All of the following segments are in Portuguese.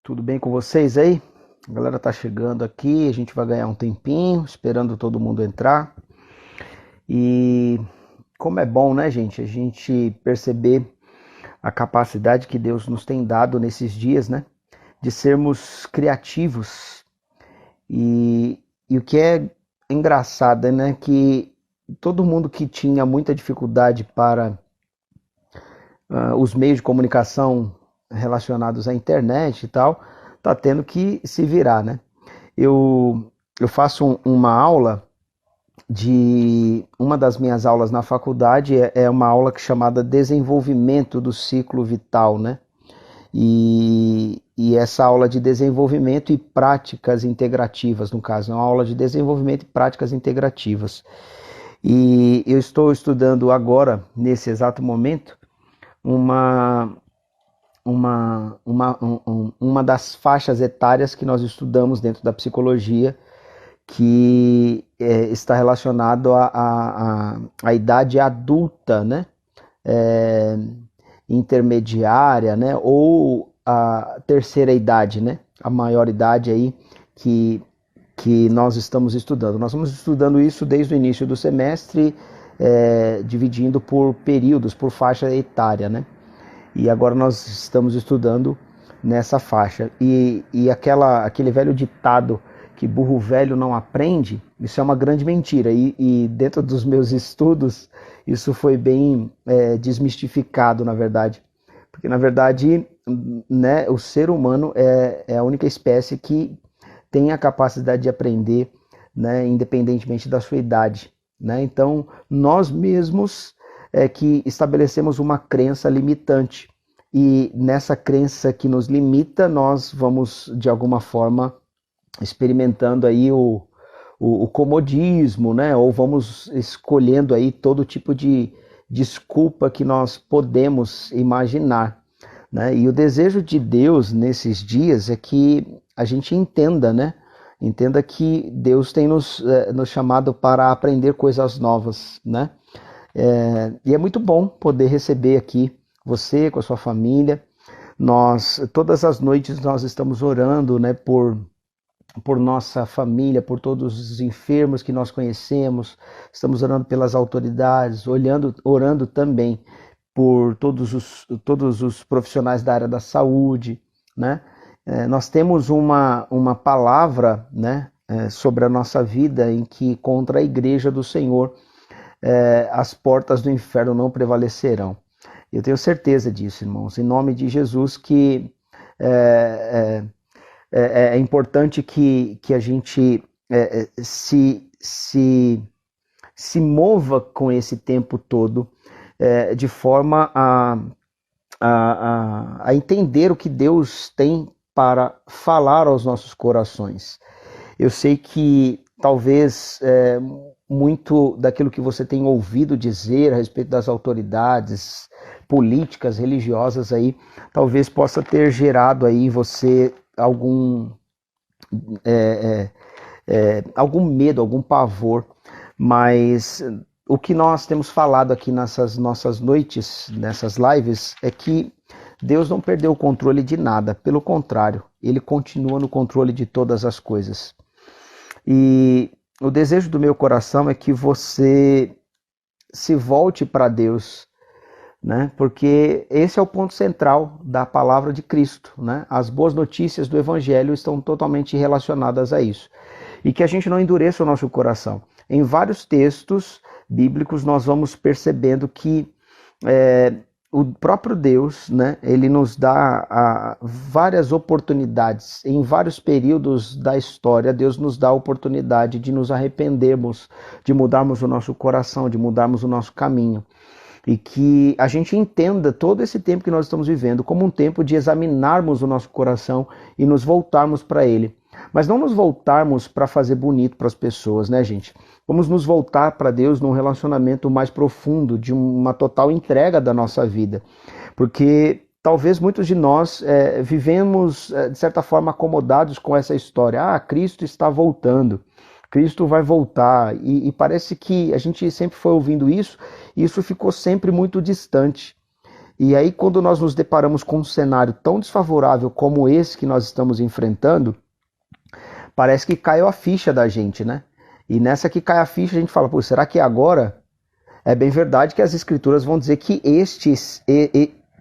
Tudo bem com vocês aí? A galera tá chegando aqui, a gente vai ganhar um tempinho, esperando todo mundo entrar. E como é bom, né, gente? A gente perceber a capacidade que Deus nos tem dado nesses dias, né? De sermos criativos. E o que é engraçado, né? Que todo mundo que tinha muita dificuldade para os meios de comunicação relacionados à internet e tal, tá tendo que se virar, né? Eu faço uma aula uma das minhas aulas na faculdade é uma aula chamada Desenvolvimento do Ciclo Vital, né? E essa aula de desenvolvimento e práticas integrativas, no caso, é uma aula de desenvolvimento e práticas integrativas. E eu estou estudando agora, nesse exato momento, uma das faixas etárias que nós estudamos dentro da psicologia, que está relacionado à idade adulta, né? Intermediária, né? Ou a terceira idade, né? A maior idade aí que nós estamos estudando. Nós estamos estudando isso desde o início do semestre, dividindo por períodos, por faixa etária, né? E agora nós estamos estudando nessa faixa. E aquele velho ditado que burro velho não aprende, isso é uma grande mentira. E dentro dos meus estudos, isso foi bem desmistificado, na verdade. Porque, na verdade, né, o ser humano é a única espécie que tem a capacidade de aprender, né, independentemente da sua idade. Né? Então, nós mesmos que estabelecemos uma crença limitante. E nessa crença que nos limita, nós vamos, de alguma forma, experimentando aí o comodismo, né? Ou vamos escolhendo aí todo tipo de desculpa que nós podemos imaginar, né? E o desejo de Deus nesses dias é que a gente entenda, né? Entenda que Deus tem nos chamado para aprender coisas novas, né? E é muito bom poder receber aqui você com a sua família. Todas as noites nós estamos orando, né, por nossa família, por todos os enfermos que nós conhecemos, estamos orando pelas autoridades, orando também por todos os profissionais da área da saúde, né? Nós temos uma palavra, né, sobre a nossa vida em que contra a igreja do Senhor as portas do inferno não prevalecerão. Eu tenho certeza disso, irmãos, em nome de Jesus, que é importante que a gente se mova com esse tempo todo de forma a entender o que Deus tem para falar aos nossos corações. Eu sei que talvez muito daquilo que você tem ouvido dizer a respeito das autoridades políticas, religiosas aí, talvez possa ter gerado aí em você algum medo, algum pavor, mas o que nós temos falado aqui nessas nossas noites, nessas lives, é que Deus não perdeu o controle de nada, pelo contrário, Ele continua no controle de todas as coisas. E o desejo do meu coração é que você se volte para Deus, né? Porque esse é o ponto central da palavra de Cristo, né? As boas notícias do Evangelho estão totalmente relacionadas a isso. E que a gente não endureça o nosso coração. Em vários textos bíblicos nós vamos percebendo que o próprio Deus, né, ele nos dá várias oportunidades. Em vários períodos da história, Deus nos dá a oportunidade de nos arrependermos, de mudarmos o nosso coração, de mudarmos o nosso caminho. E que a gente entenda todo esse tempo que nós estamos vivendo como um tempo de examinarmos o nosso coração e nos voltarmos para Ele. Mas não nos voltarmos para fazer bonito para as pessoas, né, gente? Vamos nos voltar para Deus num relacionamento mais profundo, de uma total entrega da nossa vida. Porque talvez muitos de nós vivemos, de certa forma, acomodados com essa história. Ah, Cristo está voltando. Cristo vai voltar, e parece que a gente sempre foi ouvindo isso, e isso ficou sempre muito distante. E aí, quando nós nos deparamos com um cenário tão desfavorável como esse que nós estamos enfrentando, parece que caiu a ficha da gente, né? E nessa que cai a ficha, a gente fala, pô, será que agora? É bem verdade que as escrituras vão dizer que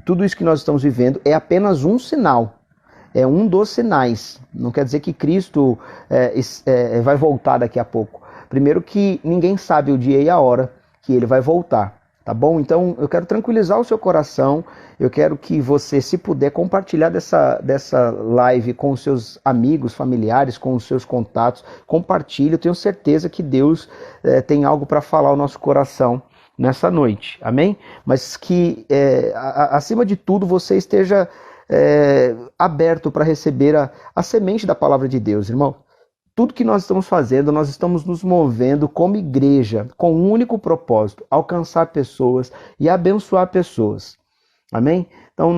tudo isso que nós estamos vivendo é apenas um sinal, é um dos sinais. Não quer dizer que Cristo vai voltar daqui a pouco. Primeiro que ninguém sabe o dia e a hora que ele vai voltar, tá bom? Então eu quero tranquilizar o seu coração, eu quero que você, se puder, compartilhar dessa live com os seus amigos, familiares, com os seus contatos, compartilhe, eu tenho certeza que Deus tem algo para falar ao nosso coração nessa noite, amém? Mas que acima de tudo você esteja aberto para receber a semente da palavra de Deus, irmão. Tudo que nós estamos fazendo, nós estamos nos movendo como igreja, com um único propósito, alcançar pessoas e abençoar pessoas, amém? Então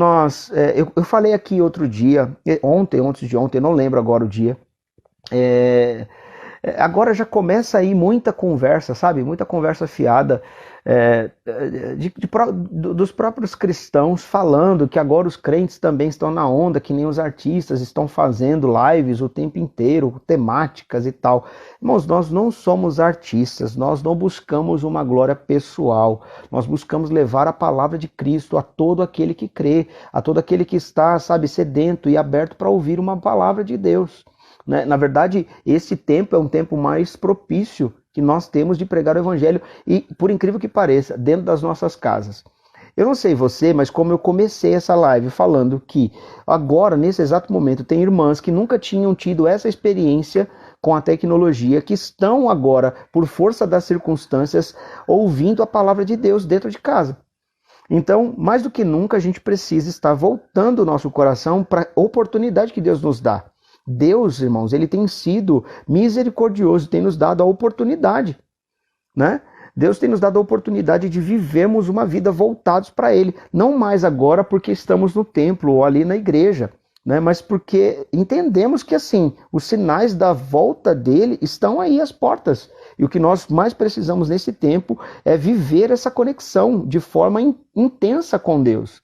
eu falei aqui outro dia, antes de ontem, não lembro agora o dia, agora já começa aí muita conversa, sabe? Muita conversa fiada dos próprios cristãos falando que agora os crentes também estão na onda, que nem os artistas estão fazendo lives o tempo inteiro, temáticas e tal. Irmãos, nós não somos artistas, nós não buscamos uma glória pessoal, nós buscamos levar a palavra de Cristo a todo aquele que crê, a todo aquele que está, sabe, sedento e aberto para ouvir uma palavra de Deus. Na verdade, esse tempo é um tempo mais propício que nós temos de pregar o evangelho e, por incrível que pareça, dentro das nossas casas. Eu não sei você, mas como eu comecei essa live falando que agora, nesse exato momento, tem irmãs que nunca tinham tido essa experiência com a tecnologia, que estão agora, por força das circunstâncias, ouvindo a palavra de Deus dentro de casa. Então, mais do que nunca, a gente precisa estar voltando o nosso coração para a oportunidade que Deus nos dá. Deus, irmãos, ele tem sido misericordioso, tem nos dado a oportunidade, né? Deus tem nos dado a oportunidade de vivermos uma vida voltados para Ele, não mais agora porque estamos no templo ou ali na igreja, né? Mas porque entendemos que assim, os sinais da volta dele estão aí às portas. E o que nós mais precisamos nesse tempo é viver essa conexão de forma intensa com Deus.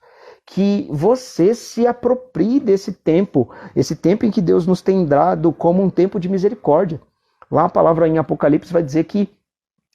Que você se aproprie desse tempo, esse tempo em que Deus nos tem dado como um tempo de misericórdia. Lá a palavra em Apocalipse vai dizer que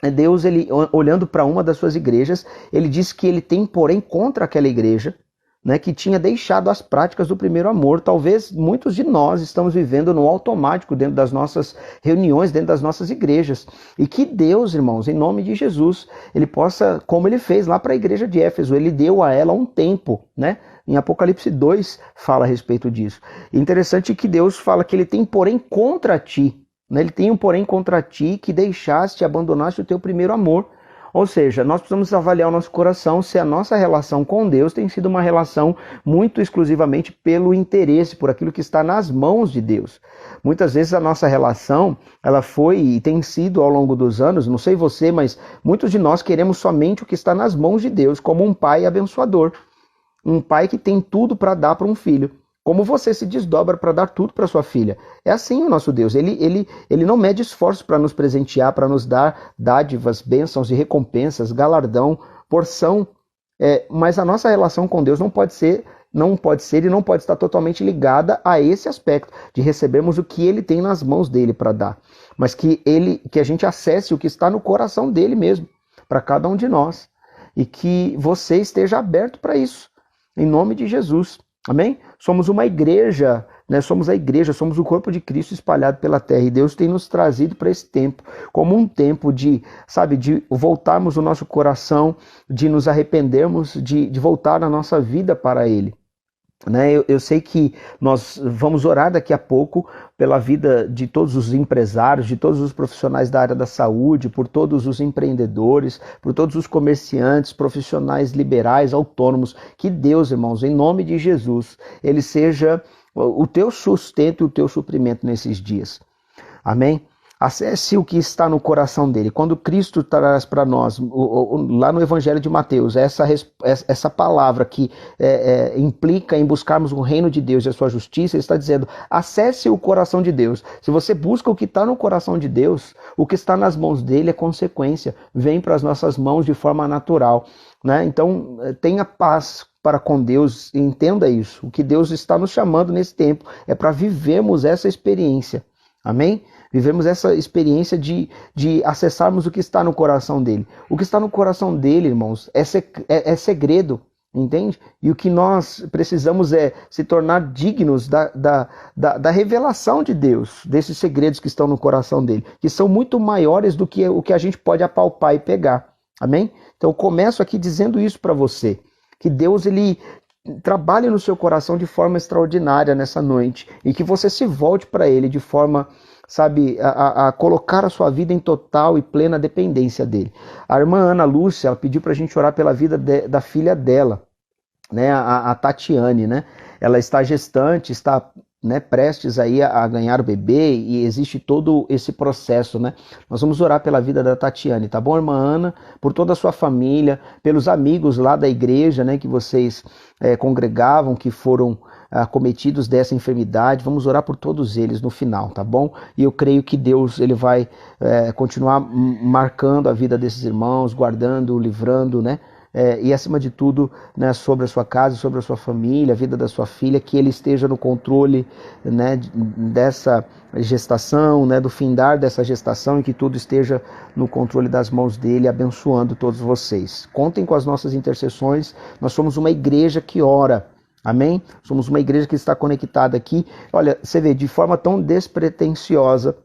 Deus, ele, olhando para uma das suas igrejas, ele diz que ele tem, porém, contra aquela igreja, né, que tinha deixado as práticas do primeiro amor. Talvez muitos de nós estamos vivendo no automático dentro das nossas reuniões, dentro das nossas igrejas. E que Deus, irmãos, em nome de Jesus, ele possa, como ele fez lá para a igreja de Éfeso, ele deu a ela um tempo, né? Em Apocalipse 2 fala a respeito disso. Interessante que Deus fala que ele tem, porém, contra ti, né? Ele tem um porém contra ti que deixaste e abandonaste o teu primeiro amor. Ou seja, nós precisamos avaliar o nosso coração se a nossa relação com Deus tem sido uma relação muito exclusivamente pelo interesse, por aquilo que está nas mãos de Deus. Muitas vezes a nossa relação, ela foi e tem sido ao longo dos anos, não sei você, mas muitos de nós queremos somente o que está nas mãos de Deus, como um pai abençoador. Um pai que tem tudo para dar para um filho. Como você se desdobra para dar tudo para sua filha. É assim o nosso Deus. Ele não mede esforços para nos presentear, para nos dar dádivas, bênçãos e recompensas, galardão, porção. Mas a nossa relação com Deus não pode ser e não pode estar totalmente ligada a esse aspecto de recebermos o que Ele tem nas mãos dele para dar. Mas que a gente acesse o que está no coração dele mesmo, para cada um de nós. E que você esteja aberto para isso. Em nome de Jesus. Amém? Somos uma igreja, né? Somos a igreja, somos o corpo de Cristo espalhado pela terra. E Deus tem nos trazido para esse tempo, como um tempo de voltarmos o nosso coração, de nos arrependermos, de voltar a nossa vida para Ele. Né? Eu sei que nós vamos orar daqui a pouco pela vida de todos os empresários, de todos os profissionais da área da saúde, por todos os empreendedores, por todos os comerciantes, profissionais liberais, autônomos. Que Deus, irmãos, em nome de Jesus, Ele seja o teu sustento e o teu suprimento nesses dias. Amém? Acesse o que está no coração dele. Quando Cristo traz para nós, lá no Evangelho de Mateus, essa palavra que implica em buscarmos o reino de Deus e a sua justiça, ele está dizendo, acesse o coração de Deus. Se você busca o que está no coração de Deus, o que está nas mãos dele é consequência, vem para as nossas mãos de forma natural. Né? Então, tenha paz para com Deus. Entenda isso. O que Deus está nos chamando nesse tempo é para vivermos essa experiência. Amém? Vivemos essa experiência de acessarmos o que está no coração dele. O que está no coração dele, irmãos, é segredo. Entende? E o que nós precisamos é se tornar dignos da revelação de Deus, desses segredos que estão no coração dele, que são muito maiores do que o que a gente pode apalpar e pegar. Amém? Então eu começo aqui dizendo isso para você, que Deus ele trabalhe no seu coração de forma extraordinária nessa noite e que você se volte para ele de forma, sabe, a colocar a sua vida em total e plena dependência dele. A irmã Ana Lúcia, ela pediu para a gente orar pela vida da filha dela, né, a Tatiane, né? Ela está gestante, está, né, prestes aí a ganhar o bebê e existe todo esse processo, né? Nós vamos orar pela vida da Tatiane, tá bom, irmã Ana? Por toda a sua família, pelos amigos lá da igreja, né, que vocês congregavam, que foram acometidos dessa enfermidade. Vamos orar por todos eles no final, tá bom? E eu creio que Deus ele vai continuar marcando a vida desses irmãos, guardando, livrando, né? E acima de tudo, né, sobre a sua casa, sobre a sua família, a vida da sua filha, que ele esteja no controle, né, dessa gestação, né, do findar dessa gestação, e que tudo esteja no controle das mãos dele, abençoando todos vocês. Contem com as nossas intercessões. Nós somos uma igreja que ora. Amém? Somos uma igreja que está conectada aqui. Olha, você vê, de forma tão despretensiosa,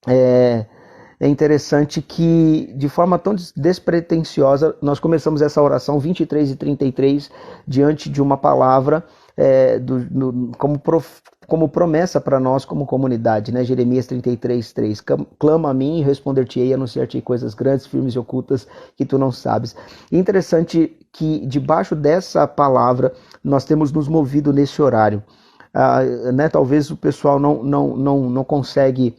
é interessante que, de forma tão despretensiosa, nós começamos essa oração 23:33 diante de uma palavra como promessa para nós como comunidade, né? Jeremias 33:3. Clama a mim e responder-te-ei, anunciar-te-ei coisas grandes, firmes e ocultas que tu não sabes. E interessante que debaixo dessa palavra nós temos nos movido nesse horário. Né? Talvez o pessoal não consegue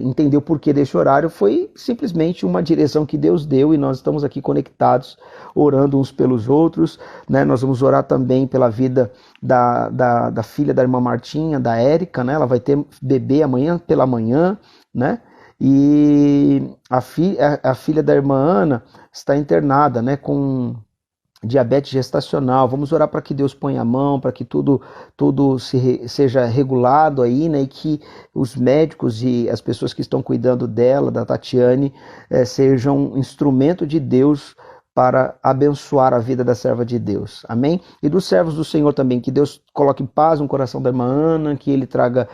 entender o porquê desse horário. Foi simplesmente uma direção que Deus deu e nós estamos aqui conectados, orando uns pelos outros, né? Nós vamos orar também pela vida da filha da irmã Martinha, da Érica, né? Ela vai ter bebê amanhã pela manhã, né? E a filha da irmã Ana está internada, né, com diabetes gestacional. Vamos orar para que Deus ponha a mão, para que tudo seja regulado aí, né, e que os médicos e as pessoas que estão cuidando dela, da Tatiane, sejam um instrumento de Deus para abençoar a vida da serva de Deus. Amém? E dos servos do Senhor também, que Deus coloque paz no coração da irmã Ana, que Ele traga,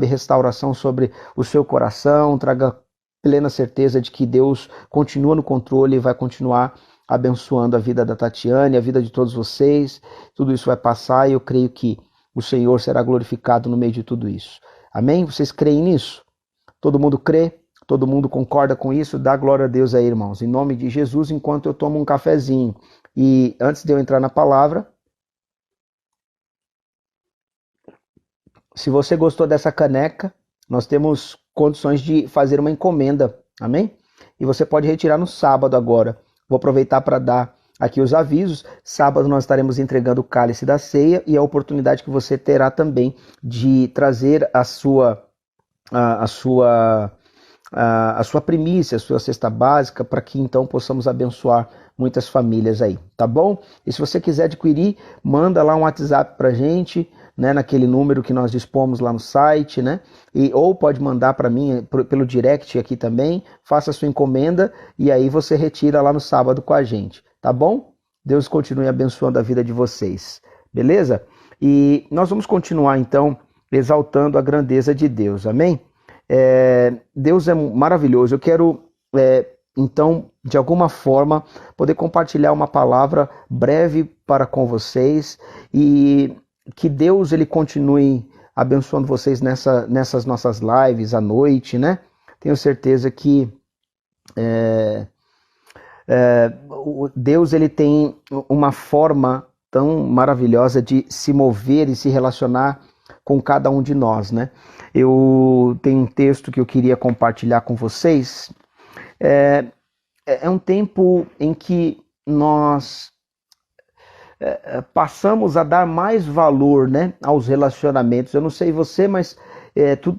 restauração sobre o seu coração, traga plena certeza de que Deus continua no controle e vai continuar abençoando a vida da Tatiane, a vida de todos vocês. Tudo isso vai passar e eu creio que o Senhor será glorificado no meio de tudo isso. Amém? Vocês creem nisso? Todo mundo crê? Todo mundo concorda com isso? Dá glória a Deus aí, irmãos. Em nome de Jesus, enquanto eu tomo um cafezinho. E antes de eu entrar na palavra, se você gostou dessa caneca, nós temos condições de fazer uma encomenda. Amém? E você pode retirar no sábado agora. Vou aproveitar para dar aqui os avisos. Sábado nós estaremos entregando o cálice da ceia e a oportunidade que você terá também de trazer a sua primícia, a sua cesta básica, para que então possamos abençoar muitas famílias aí, tá bom? E se você quiser adquirir, manda lá um WhatsApp pra gente, né, naquele número que nós dispomos lá no site, né? Ou pode mandar para mim pelo direct aqui também, faça a sua encomenda e aí você retira lá no sábado com a gente, tá bom? Deus continue abençoando a vida de vocês, beleza? E nós vamos continuar então exaltando a grandeza de Deus, amém? Deus é maravilhoso. Eu quero, então, de alguma forma, poder compartilhar uma palavra breve para com vocês e que Deus ele continue abençoando vocês nessas nossas lives à noite, né? Tenho certeza que Deus ele tem uma forma tão maravilhosa de se mover e se relacionar com cada um de nós, né? Eu tenho um texto que eu queria compartilhar com vocês. É um tempo em que nós passamos a dar mais valor, né, aos relacionamentos. Eu não sei você, mas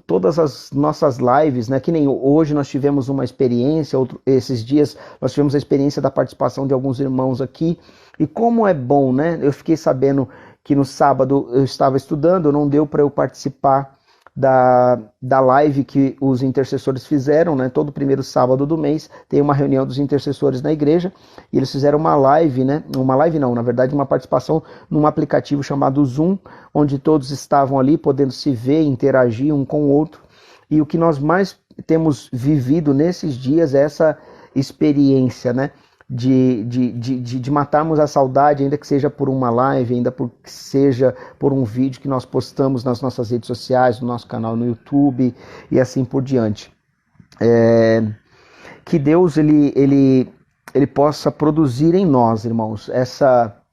todas as nossas lives, né? Que nem hoje nós tivemos uma experiência, esses dias nós tivemos a experiência da participação de alguns irmãos aqui, e como é bom, né? Eu fiquei sabendo que no sábado eu estava estudando, não deu para eu participar da live que os intercessores fizeram, né? Todo primeiro sábado do mês tem uma reunião dos intercessores na igreja, e eles fizeram uma live, né? Uma live não, na verdade uma participação num aplicativo chamado Zoom, onde todos estavam ali podendo se ver, interagir um com o outro, e o que nós mais temos vivido nesses dias é essa experiência, né? De matarmos a saudade, ainda que seja por uma live, ainda que seja por um vídeo que nós postamos nas nossas redes sociais, no nosso canal no YouTube e assim por diante. Que Deus ele possa produzir em nós, irmãos,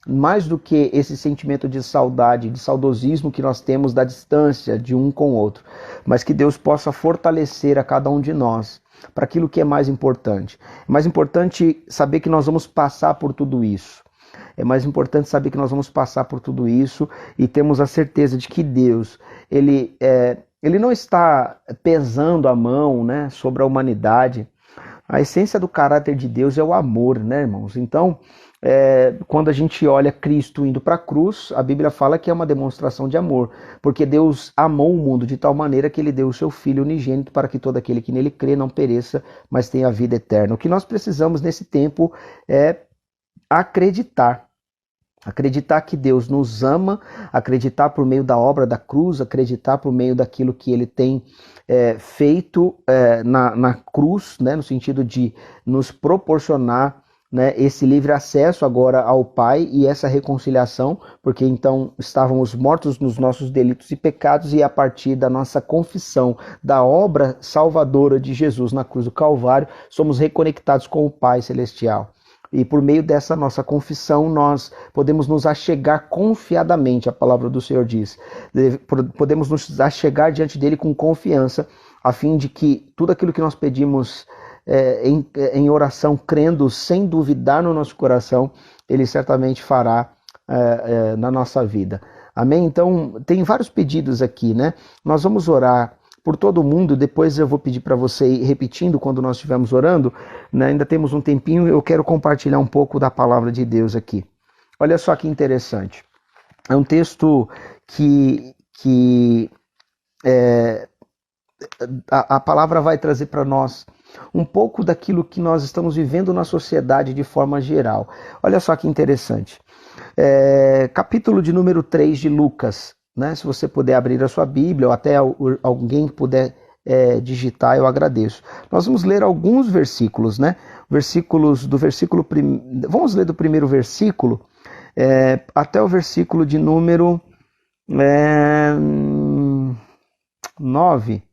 mais do que esse sentimento de saudade, de saudosismo que nós temos da distância de um com o outro, mas que Deus possa fortalecer a cada um de nós para aquilo que é mais importante. É mais importante saber que nós vamos passar por tudo isso. É mais importante saber que nós vamos passar por tudo isso e temos a certeza de que Deus, ele não está pesando a mão, né, sobre a humanidade. A essência do caráter de Deus é o amor, né, irmãos? Então, quando a gente olha Cristo indo para a cruz, a Bíblia fala que é uma demonstração de amor, porque Deus amou o mundo de tal maneira que ele deu o seu Filho unigênito para que todo aquele que nele crê não pereça, mas tenha a vida eterna. O que nós precisamos nesse tempo é acreditar. Acreditar que Deus nos ama, acreditar por meio da obra da cruz, acreditar por meio daquilo que ele tem feito na cruz, né, no sentido de nos proporcionar, né, esse livre acesso agora ao Pai e essa reconciliação, porque então estávamos mortos nos nossos delitos e pecados, e a partir da nossa confissão da obra salvadora de Jesus na cruz do Calvário, somos reconectados com o Pai Celestial. E por meio dessa nossa confissão, nós podemos nos achegar confiadamente, a palavra do Senhor diz. Podemos nos achegar diante dele com confiança, a fim de que tudo aquilo que nós pedimos em oração, crendo, sem duvidar no nosso coração, ele certamente fará na nossa vida. Amém? Então, tem vários pedidos aqui, né? Nós vamos orar por todo mundo, depois eu vou pedir para você ir repetindo quando nós estivermos orando, né? Ainda temos um tempinho, eu quero compartilhar um pouco da palavra de Deus aqui. Olha só que interessante. É um texto que a palavra vai trazer para nós um pouco daquilo que nós estamos vivendo na sociedade de forma geral. Olha só que interessante. Capítulo de número 3 de Lucas, né? Se você puder abrir a sua Bíblia, ou até alguém que puder digitar, eu agradeço. Nós vamos ler alguns versículos, né? Vamos ler do primeiro versículo até o versículo de número 9.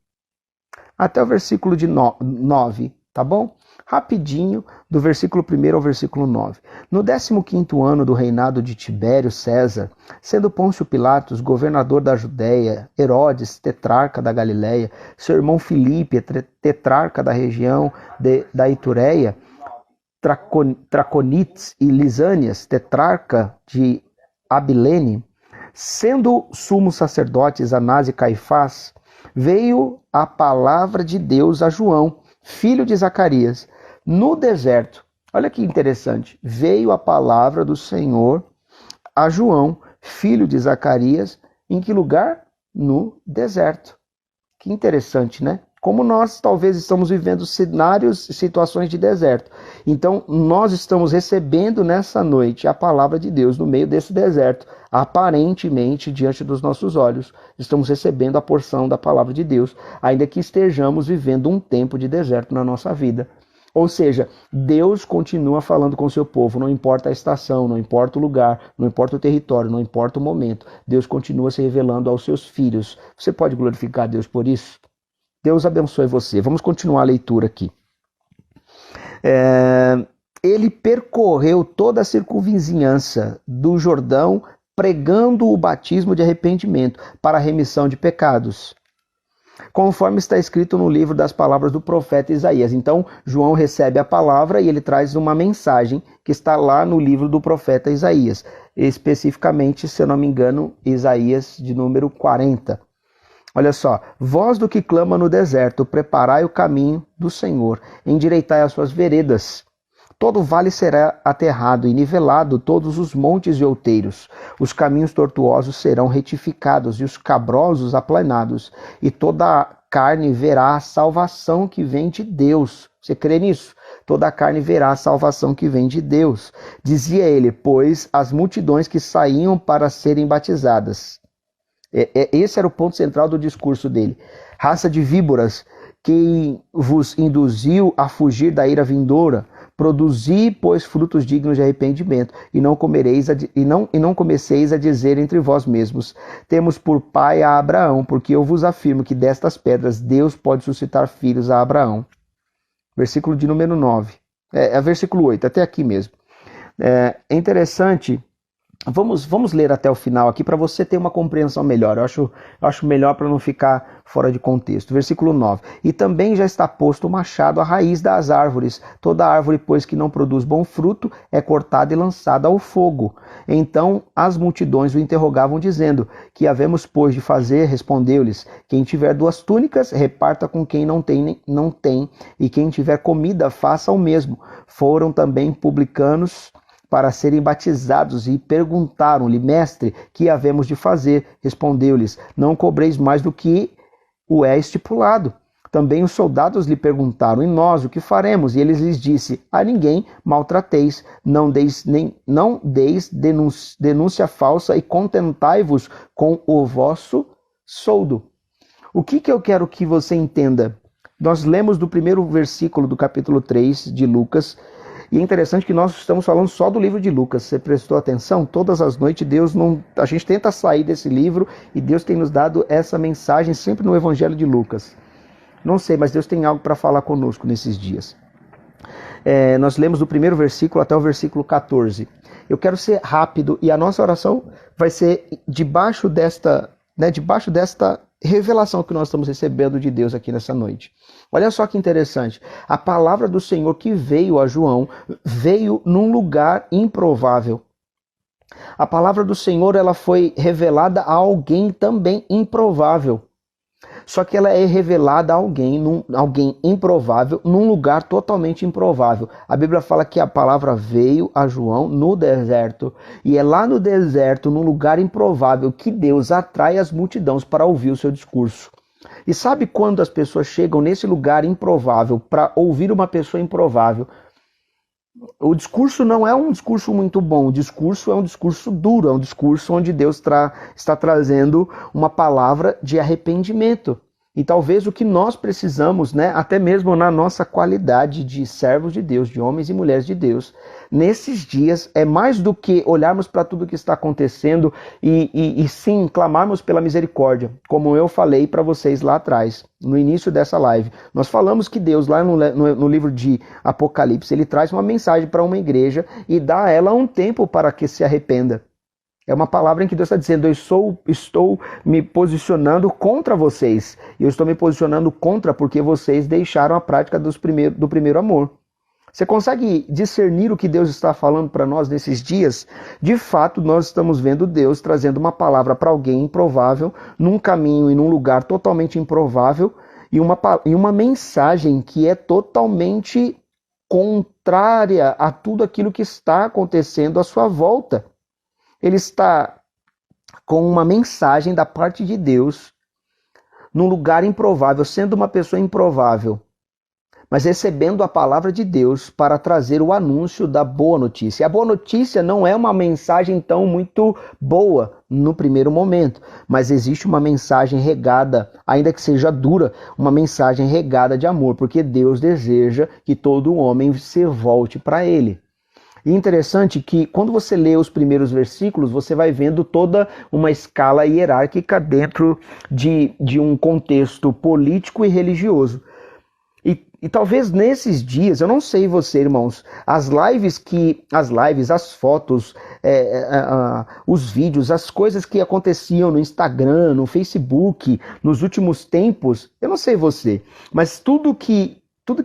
Até o versículo de 9, tá bom? Rapidinho, do versículo 1 ao versículo 9. No 15º ano do reinado de Tibério César, sendo Pôncio Pilatos governador da Judéia, Herodes, tetrarca da Galiléia, seu irmão Filipe, tetrarca da região da Itureia, Traconites e Lisânias, tetrarca de Abilene, sendo sumos sacerdotes Anás e Caifás, veio a palavra de Deus a João, filho de Zacarias, no deserto. Olha que interessante. Veio a palavra do Senhor a João, filho de Zacarias, em que lugar? No deserto. Que interessante, né? Como nós talvez estamos vivendo cenários e situações de deserto. Então, nós estamos recebendo nessa noite a palavra de Deus no meio desse deserto. Aparentemente, diante dos nossos olhos, estamos recebendo a porção da palavra de Deus, ainda que estejamos vivendo um tempo de deserto na nossa vida. Ou seja, Deus continua falando com o seu povo, não importa a estação, não importa o lugar, não importa o território, não importa o momento. Deus continua se revelando aos seus filhos. Você pode glorificar a Deus por isso? Deus abençoe você. Vamos continuar a leitura aqui. Ele percorreu toda a circunvizinhança do Jordão, pregando o batismo de arrependimento para a remissão de pecados, conforme está escrito no livro das palavras do profeta Isaías. Então, João recebe a palavra e ele traz uma mensagem que está lá no livro do profeta Isaías, especificamente, se eu não me engano, Isaías de número 40. Olha só, voz do que clama no deserto, preparai o caminho do Senhor, endireitai as suas veredas. Todo vale será aterrado e nivelado, todos os montes e outeiros. Os caminhos tortuosos serão retificados e os cabrosos aplanados, e toda a carne verá a salvação que vem de Deus. Você crê nisso? Toda a carne verá a salvação que vem de Deus. Dizia ele, pois as multidões que saíam para serem batizadas. Esse era o ponto central do discurso dele. Raça de víboras, quem vos induziu a fugir da ira vindoura? Produzi, pois, frutos dignos de arrependimento, e não comeceis a dizer entre vós mesmos, temos por pai a Abraão, porque eu vos afirmo que destas pedras Deus pode suscitar filhos a Abraão. Versículo de número 9. Versículo 8, até aqui mesmo. É interessante. Vamos ler até o final aqui para você ter uma compreensão melhor. Eu acho melhor para não ficar fora de contexto. Versículo 9. E também já está posto o machado à raiz das árvores. Toda árvore, pois, que não produz bom fruto, é cortada e lançada ao fogo. Então as multidões o interrogavam, dizendo, que havemos, pois, de fazer? Respondeu-lhes, quem tiver 2 túnicas, reparta com quem não tem, e quem tiver comida, faça o mesmo. Foram também publicanos para serem batizados, e perguntaram-lhe, mestre, que havemos de fazer? Respondeu-lhes, não cobreis mais do que o é estipulado. Também os soldados lhe perguntaram, e nós, o que faremos? E ele lhes disse, a ninguém maltrateis, não deis denúncia falsa, e contentai-vos com o vosso soldo. O que eu quero que você entenda? Nós lemos do primeiro versículo do capítulo 3 de Lucas. E é interessante que nós estamos falando só do livro de Lucas. Você prestou atenção? Todas as noites a gente tenta sair desse livro e Deus tem nos dado essa mensagem sempre no Evangelho de Lucas. Não sei, mas Deus tem algo para falar conosco nesses dias. Nós lemos do primeiro versículo até o versículo 14. Eu quero ser rápido e a nossa oração vai ser debaixo desta revelação que nós estamos recebendo de Deus aqui nessa noite. Olha só que interessante. A palavra do Senhor que veio a João veio num lugar improvável. A palavra do Senhor ela foi revelada a alguém também improvável. Só que ela é revelada a alguém improvável, num lugar totalmente improvável. A Bíblia fala que a palavra veio a João no deserto. E é lá no deserto, num lugar improvável, que Deus atrai as multidões para ouvir o seu discurso. E sabe quando as pessoas chegam nesse lugar improvável para ouvir uma pessoa improvável? O discurso não é um discurso muito bom, o discurso é um discurso duro, é um discurso onde Deus está trazendo uma palavra de arrependimento. E talvez o que nós precisamos, até mesmo na nossa qualidade de servos de Deus, de homens e mulheres de Deus, nesses dias é mais do que olharmos para tudo que está acontecendo e sim clamarmos pela misericórdia, como eu falei para vocês lá atrás, no início dessa live. Nós falamos que Deus, lá no livro de Apocalipse, ele traz uma mensagem para uma igreja e dá a ela um tempo para que se arrependa. É uma palavra em que Deus está dizendo, eu estou me posicionando contra vocês. Eu estou me posicionando contra porque vocês deixaram a prática do primeiro amor. Você consegue discernir o que Deus está falando para nós nesses dias? De fato, nós estamos vendo Deus trazendo uma palavra para alguém improvável, num caminho e num lugar totalmente improvável, e uma mensagem que é totalmente contrária a tudo aquilo que está acontecendo à sua volta. Ele está com uma mensagem da parte de Deus num lugar improvável, sendo uma pessoa improvável, mas recebendo a palavra de Deus para trazer o anúncio da boa notícia. A boa notícia não é uma mensagem tão muito boa no primeiro momento, mas existe uma mensagem regada, ainda que seja dura, uma mensagem regada de amor, porque Deus deseja que todo homem se volte para Ele. E interessante que quando você lê os primeiros versículos, você vai vendo toda uma escala hierárquica dentro de um contexto político e religioso. E talvez nesses dias, eu não sei você, irmãos, as fotos, os vídeos, as coisas que aconteciam no Instagram, no Facebook, nos últimos tempos, eu não sei você, mas tudo que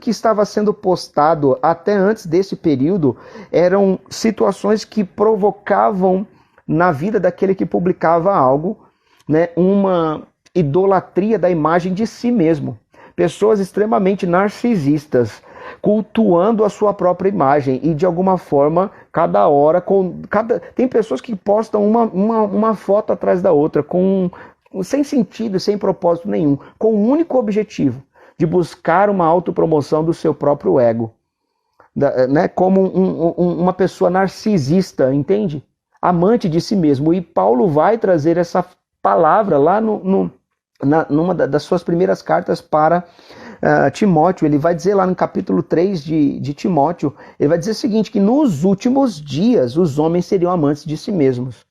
estava sendo postado até antes desse período eram situações que provocavam na vida daquele que publicava algo, uma idolatria da imagem de si mesmo. Pessoas extremamente narcisistas, cultuando a sua própria imagem e de alguma forma, cada hora, tem pessoas que postam uma foto atrás da outra, sem sentido, sem propósito nenhum, com o único objetivo de buscar uma autopromoção do seu próprio ego, né? Como uma pessoa narcisista, entende? Amante de si mesmo. E Paulo vai trazer essa palavra lá numa das suas primeiras cartas para Timóteo. Ele vai dizer lá no capítulo 3 de Timóteo, ele vai dizer o seguinte, que nos últimos dias os homens seriam amantes de si mesmos.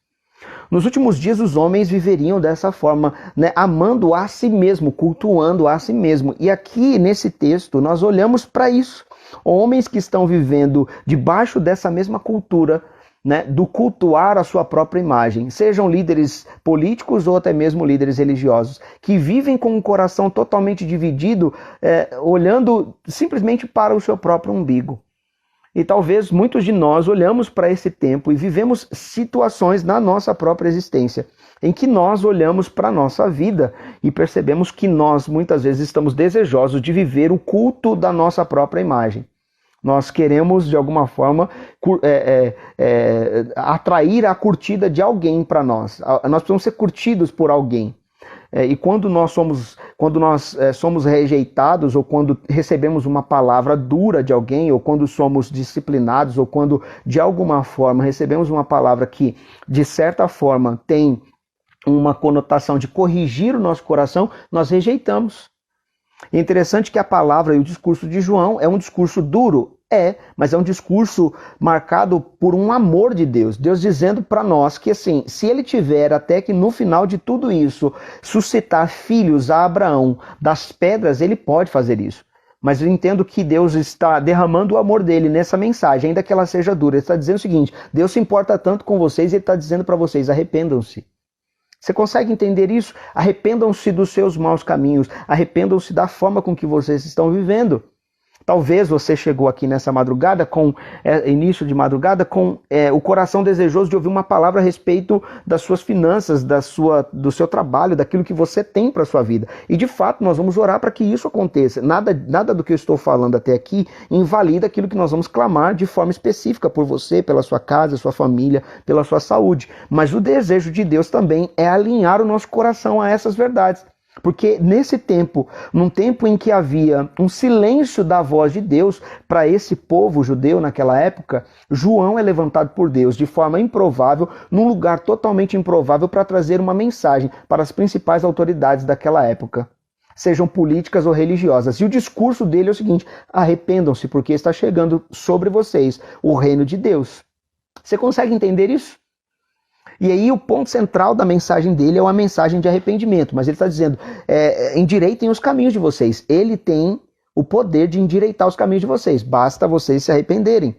Nos últimos dias os homens viveriam dessa forma, né, amando a si mesmo, cultuando a si mesmo. E aqui nesse texto nós olhamos para isso. Homens que estão vivendo debaixo dessa mesma cultura, né, do cultuar a sua própria imagem, sejam líderes políticos ou até mesmo líderes religiosos, que vivem com um coração totalmente dividido, olhando simplesmente para o seu próprio umbigo. E talvez muitos de nós olhamos para esse tempo e vivemos situações na nossa própria existência, em que nós olhamos para a nossa vida e percebemos que nós muitas vezes estamos desejosos de viver o culto da nossa própria imagem. Nós queremos, de alguma forma, atrair a curtida de alguém para nós. Nós precisamos ser curtidos por alguém. E quando nós somos rejeitados, ou quando recebemos uma palavra dura de alguém, ou quando somos disciplinados, ou quando, de alguma forma, recebemos uma palavra que, de certa forma, tem uma conotação de corrigir o nosso coração, nós rejeitamos. É interessante que a palavra e o discurso de João é um discurso duro, mas é um discurso marcado por um amor de Deus. Deus dizendo para nós que, assim, se ele tiver até que no final de tudo isso suscitar filhos a Abraão das pedras, ele pode fazer isso. Mas eu entendo que Deus está derramando o amor dele nessa mensagem, ainda que ela seja dura. Ele está dizendo o seguinte, Deus se importa tanto com vocês e ele está dizendo para vocês, arrependam-se. Você consegue entender isso? Arrependam-se dos seus maus caminhos, arrependam-se da forma com que vocês estão vivendo. Talvez você chegou aqui nessa madrugada, início de madrugada, com o coração desejoso de ouvir uma palavra a respeito das suas finanças, do seu trabalho, daquilo que você tem para a sua vida. E de fato nós vamos orar para que isso aconteça. Nada do que eu estou falando até aqui invalida aquilo que nós vamos clamar de forma específica por você, pela sua casa, sua família, pela sua saúde. Mas o desejo de Deus também é alinhar o nosso coração a essas verdades. Porque nesse tempo, num tempo em que havia um silêncio da voz de Deus para esse povo judeu naquela época, João é levantado por Deus de forma improvável, num lugar totalmente improvável, para trazer uma mensagem para as principais autoridades daquela época, sejam políticas ou religiosas. E o discurso dele é o seguinte, arrependam-se porque está chegando sobre vocês o reino de Deus. Você consegue entender isso? E aí o ponto central da mensagem dele é uma mensagem de arrependimento, mas ele está dizendo, endireitem os caminhos de vocês. Ele tem o poder de endireitar os caminhos de vocês, basta vocês se arrependerem.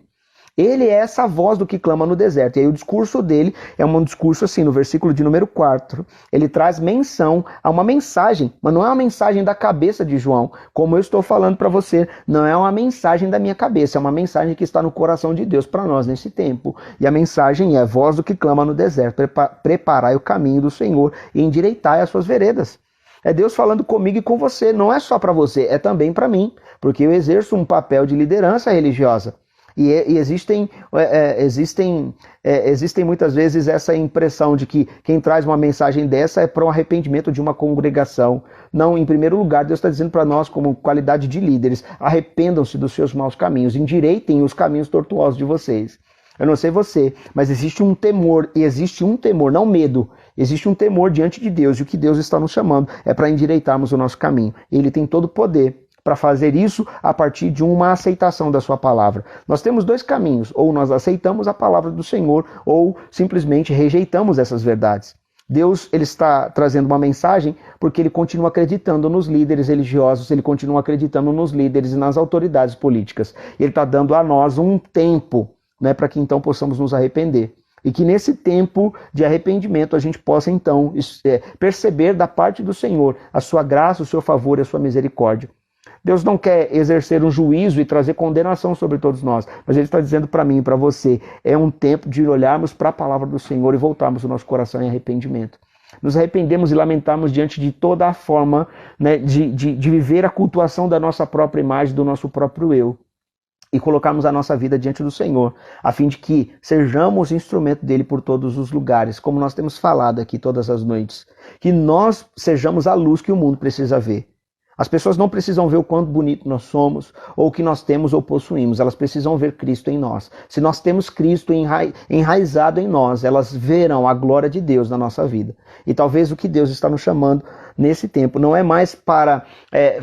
Ele é essa voz do que clama no deserto. E aí o discurso dele é um discurso assim, no versículo de número 4, ele traz menção a uma mensagem, mas não é uma mensagem da cabeça de João, como eu estou falando para você, não é uma mensagem da minha cabeça, é uma mensagem que está no coração de Deus para nós nesse tempo. E a mensagem é, voz do que clama no deserto, preparai o caminho do Senhor e endireitai as suas veredas. É Deus falando comigo e com você, não é só para você, é também para mim, porque eu exerço um papel de liderança religiosa. E existem muitas vezes essa impressão de que quem traz uma mensagem dessa é para um arrependimento de uma congregação. Não, em primeiro lugar, Deus está dizendo para nós, como qualidade de líderes, arrependam-se dos seus maus caminhos, endireitem os caminhos tortuosos de vocês. Eu não sei você, mas existe um temor, não medo, existe um temor diante de Deus, e o que Deus está nos chamando é para endireitarmos o nosso caminho. Ele tem todo o poder para fazer isso a partir de uma aceitação da sua palavra. Nós temos dois caminhos, ou nós aceitamos a palavra do Senhor, ou simplesmente rejeitamos essas verdades. Deus, ele está trazendo uma mensagem porque ele continua acreditando nos líderes religiosos, ele continua acreditando nos líderes e nas autoridades políticas. Ele está dando a nós um tempo, né, para que então possamos nos arrepender. E que nesse tempo de arrependimento a gente possa então perceber da parte do Senhor a sua graça, o seu favor e a sua misericórdia. Deus não quer exercer um juízo e trazer condenação sobre todos nós, mas Ele está dizendo para mim e para você, é um tempo de olharmos para a palavra do Senhor e voltarmos o nosso coração em arrependimento. nos arrependemos e lamentamos diante de toda a forma, né, de viver a cultuação da nossa própria imagem, do nosso próprio eu, e colocarmos a nossa vida diante do Senhor, a fim de que sejamos instrumento dele por todos os lugares, como nós temos falado aqui todas as noites, que nós sejamos a luz que o mundo precisa ver. As pessoas não precisam ver o quanto bonito nós somos, ou o que nós temos ou possuímos. Elas precisam ver Cristo em nós. Se nós temos Cristo enraizado em nós, elas verão a glória de Deus na nossa vida. E talvez o que Deus está nos chamando nesse tempo não é mais para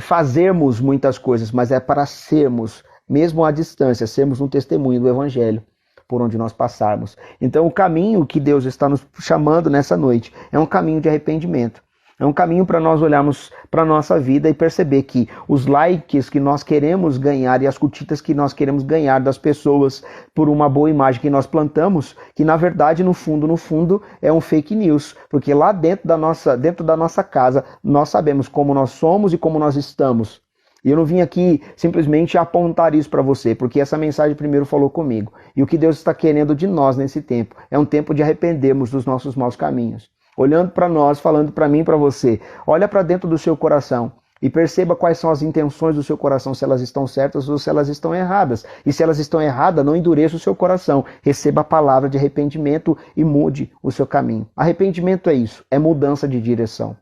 fazermos muitas coisas, mas é para sermos, mesmo à distância, sermos um testemunho do Evangelho por onde nós passarmos. Então o caminho que Deus está nos chamando nessa noite é um caminho de arrependimento. É um caminho para nós olharmos para a nossa vida e perceber que os likes que nós queremos ganhar e as curtidas que nós queremos ganhar das pessoas por uma boa imagem que nós plantamos, que na verdade, no fundo, é um fake news. Porque lá dentro da nossa casa, nós sabemos como nós somos e como nós estamos. E eu não vim aqui simplesmente apontar isso para você, porque essa mensagem primeiro falou comigo. E o que Deus está querendo de nós nesse tempo é um tempo de arrependermos dos nossos maus caminhos. Olhando para nós, falando para mim e para você, olha para dentro do seu coração e perceba quais são as intenções do seu coração, se elas estão certas ou se elas estão erradas. E se elas estão erradas, não endureça o seu coração. Receba a palavra de arrependimento e mude o seu caminho. Arrependimento é isso, é mudança de direção.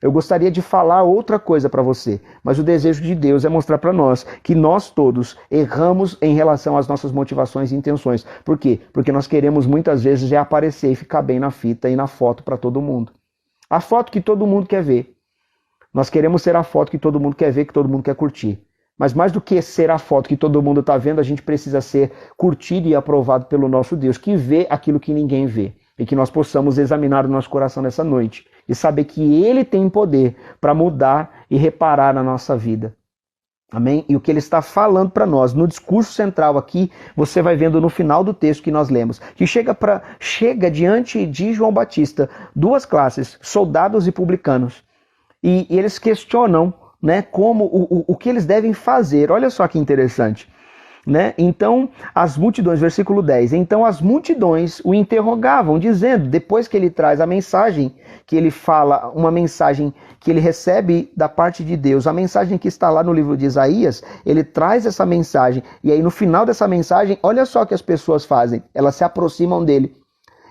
Eu gostaria de falar outra coisa para você, mas o desejo de Deus é mostrar para nós que nós todos erramos em relação às nossas motivações e intenções. Por quê? Porque nós queremos muitas vezes aparecer e ficar bem na fita e na foto para todo mundo. A foto que todo mundo quer ver. Nós queremos ser a foto que todo mundo quer ver, que todo mundo quer curtir. Mas mais do que ser a foto que todo mundo está vendo, a gente precisa ser curtido e aprovado pelo nosso Deus, que vê aquilo que ninguém vê. E que nós possamos examinar o nosso coração nessa noite e saber que Ele tem poder para mudar e reparar na nossa vida. Amém? E o que Ele está falando para nós, no discurso central aqui, você vai vendo no final do texto que nós lemos, que chega diante de João Batista duas classes, soldados e publicanos. E eles questionam, né, como o que eles devem fazer. Olha só que interessante. Né? Então as multidões, versículo 10, então as multidões o interrogavam, dizendo, depois que ele traz a mensagem, que ele fala, uma mensagem que ele recebe da parte de Deus, a mensagem que está lá no livro de Isaías, ele traz essa mensagem, e aí no final dessa mensagem, olha só o que as pessoas fazem, elas se aproximam dele,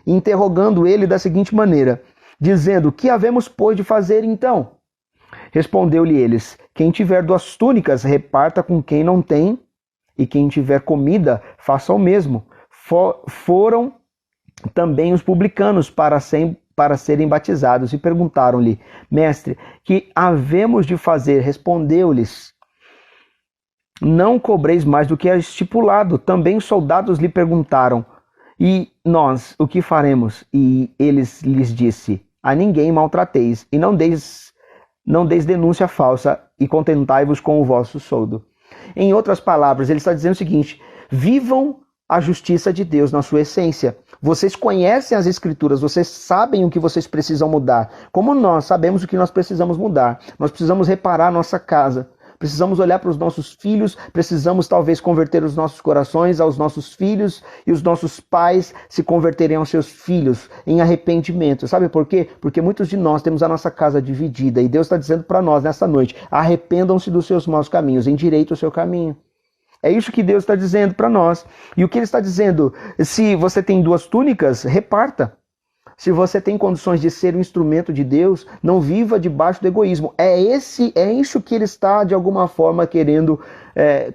interrogando ele da seguinte maneira, dizendo, que havemos, pois, de fazer então? Respondeu-lhe eles, quem tiver 2 túnicas, reparta com quem não tem, e quem tiver comida, faça o mesmo. Foram também os publicanos para serem batizados e perguntaram-lhe, mestre, que havemos de fazer? Respondeu-lhes, não cobreis mais do que é estipulado. Também os soldados lhe perguntaram, e nós, o que faremos? E eles lhes disse, a ninguém maltrateis, e não deis denúncia falsa, e contentai-vos com o vosso soldo. Em outras palavras, ele está dizendo o seguinte, vivam a justiça de Deus na sua essência. Vocês conhecem as Escrituras, vocês sabem o que vocês precisam mudar. Como nós sabemos o que nós precisamos mudar. Nós precisamos reparar a nossa casa. Precisamos olhar para os nossos filhos, precisamos talvez converter os nossos corações aos nossos filhos e os nossos pais se converterem aos seus filhos em arrependimento. Sabe por quê? Porque muitos de nós temos a nossa casa dividida e Deus está dizendo para nós nessa noite, arrependam-se dos seus maus caminhos, endireita o seu caminho. É isso que Deus está dizendo para nós. E o que Ele está dizendo? Se você tem 2 túnicas, reparta. Se você tem condições de ser um instrumento de Deus, não viva debaixo do egoísmo. É isso que ele está, de alguma forma, querendo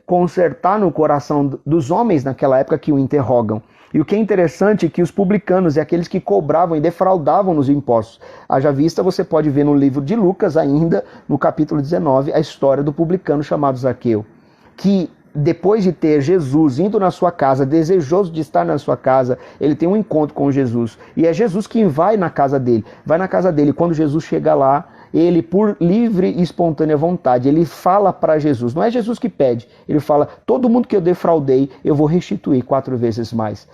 consertar no coração dos homens naquela época que o interrogam. E o que é interessante é que os publicanos e aqueles que cobravam e defraudavam nos impostos. Haja vista, você pode ver no livro de Lucas ainda, no capítulo 19, a história do publicano chamado Zaqueu, que depois de ter Jesus indo na sua casa, desejoso de estar na sua casa, ele tem um encontro com Jesus. E é Jesus quem vai na casa dele. Vai na casa dele. Quando Jesus chega lá, ele, por livre e espontânea vontade, ele fala para Jesus. Não é Jesus que pede. Ele fala, todo mundo que eu defraudei, eu vou restituir 4 vezes mais.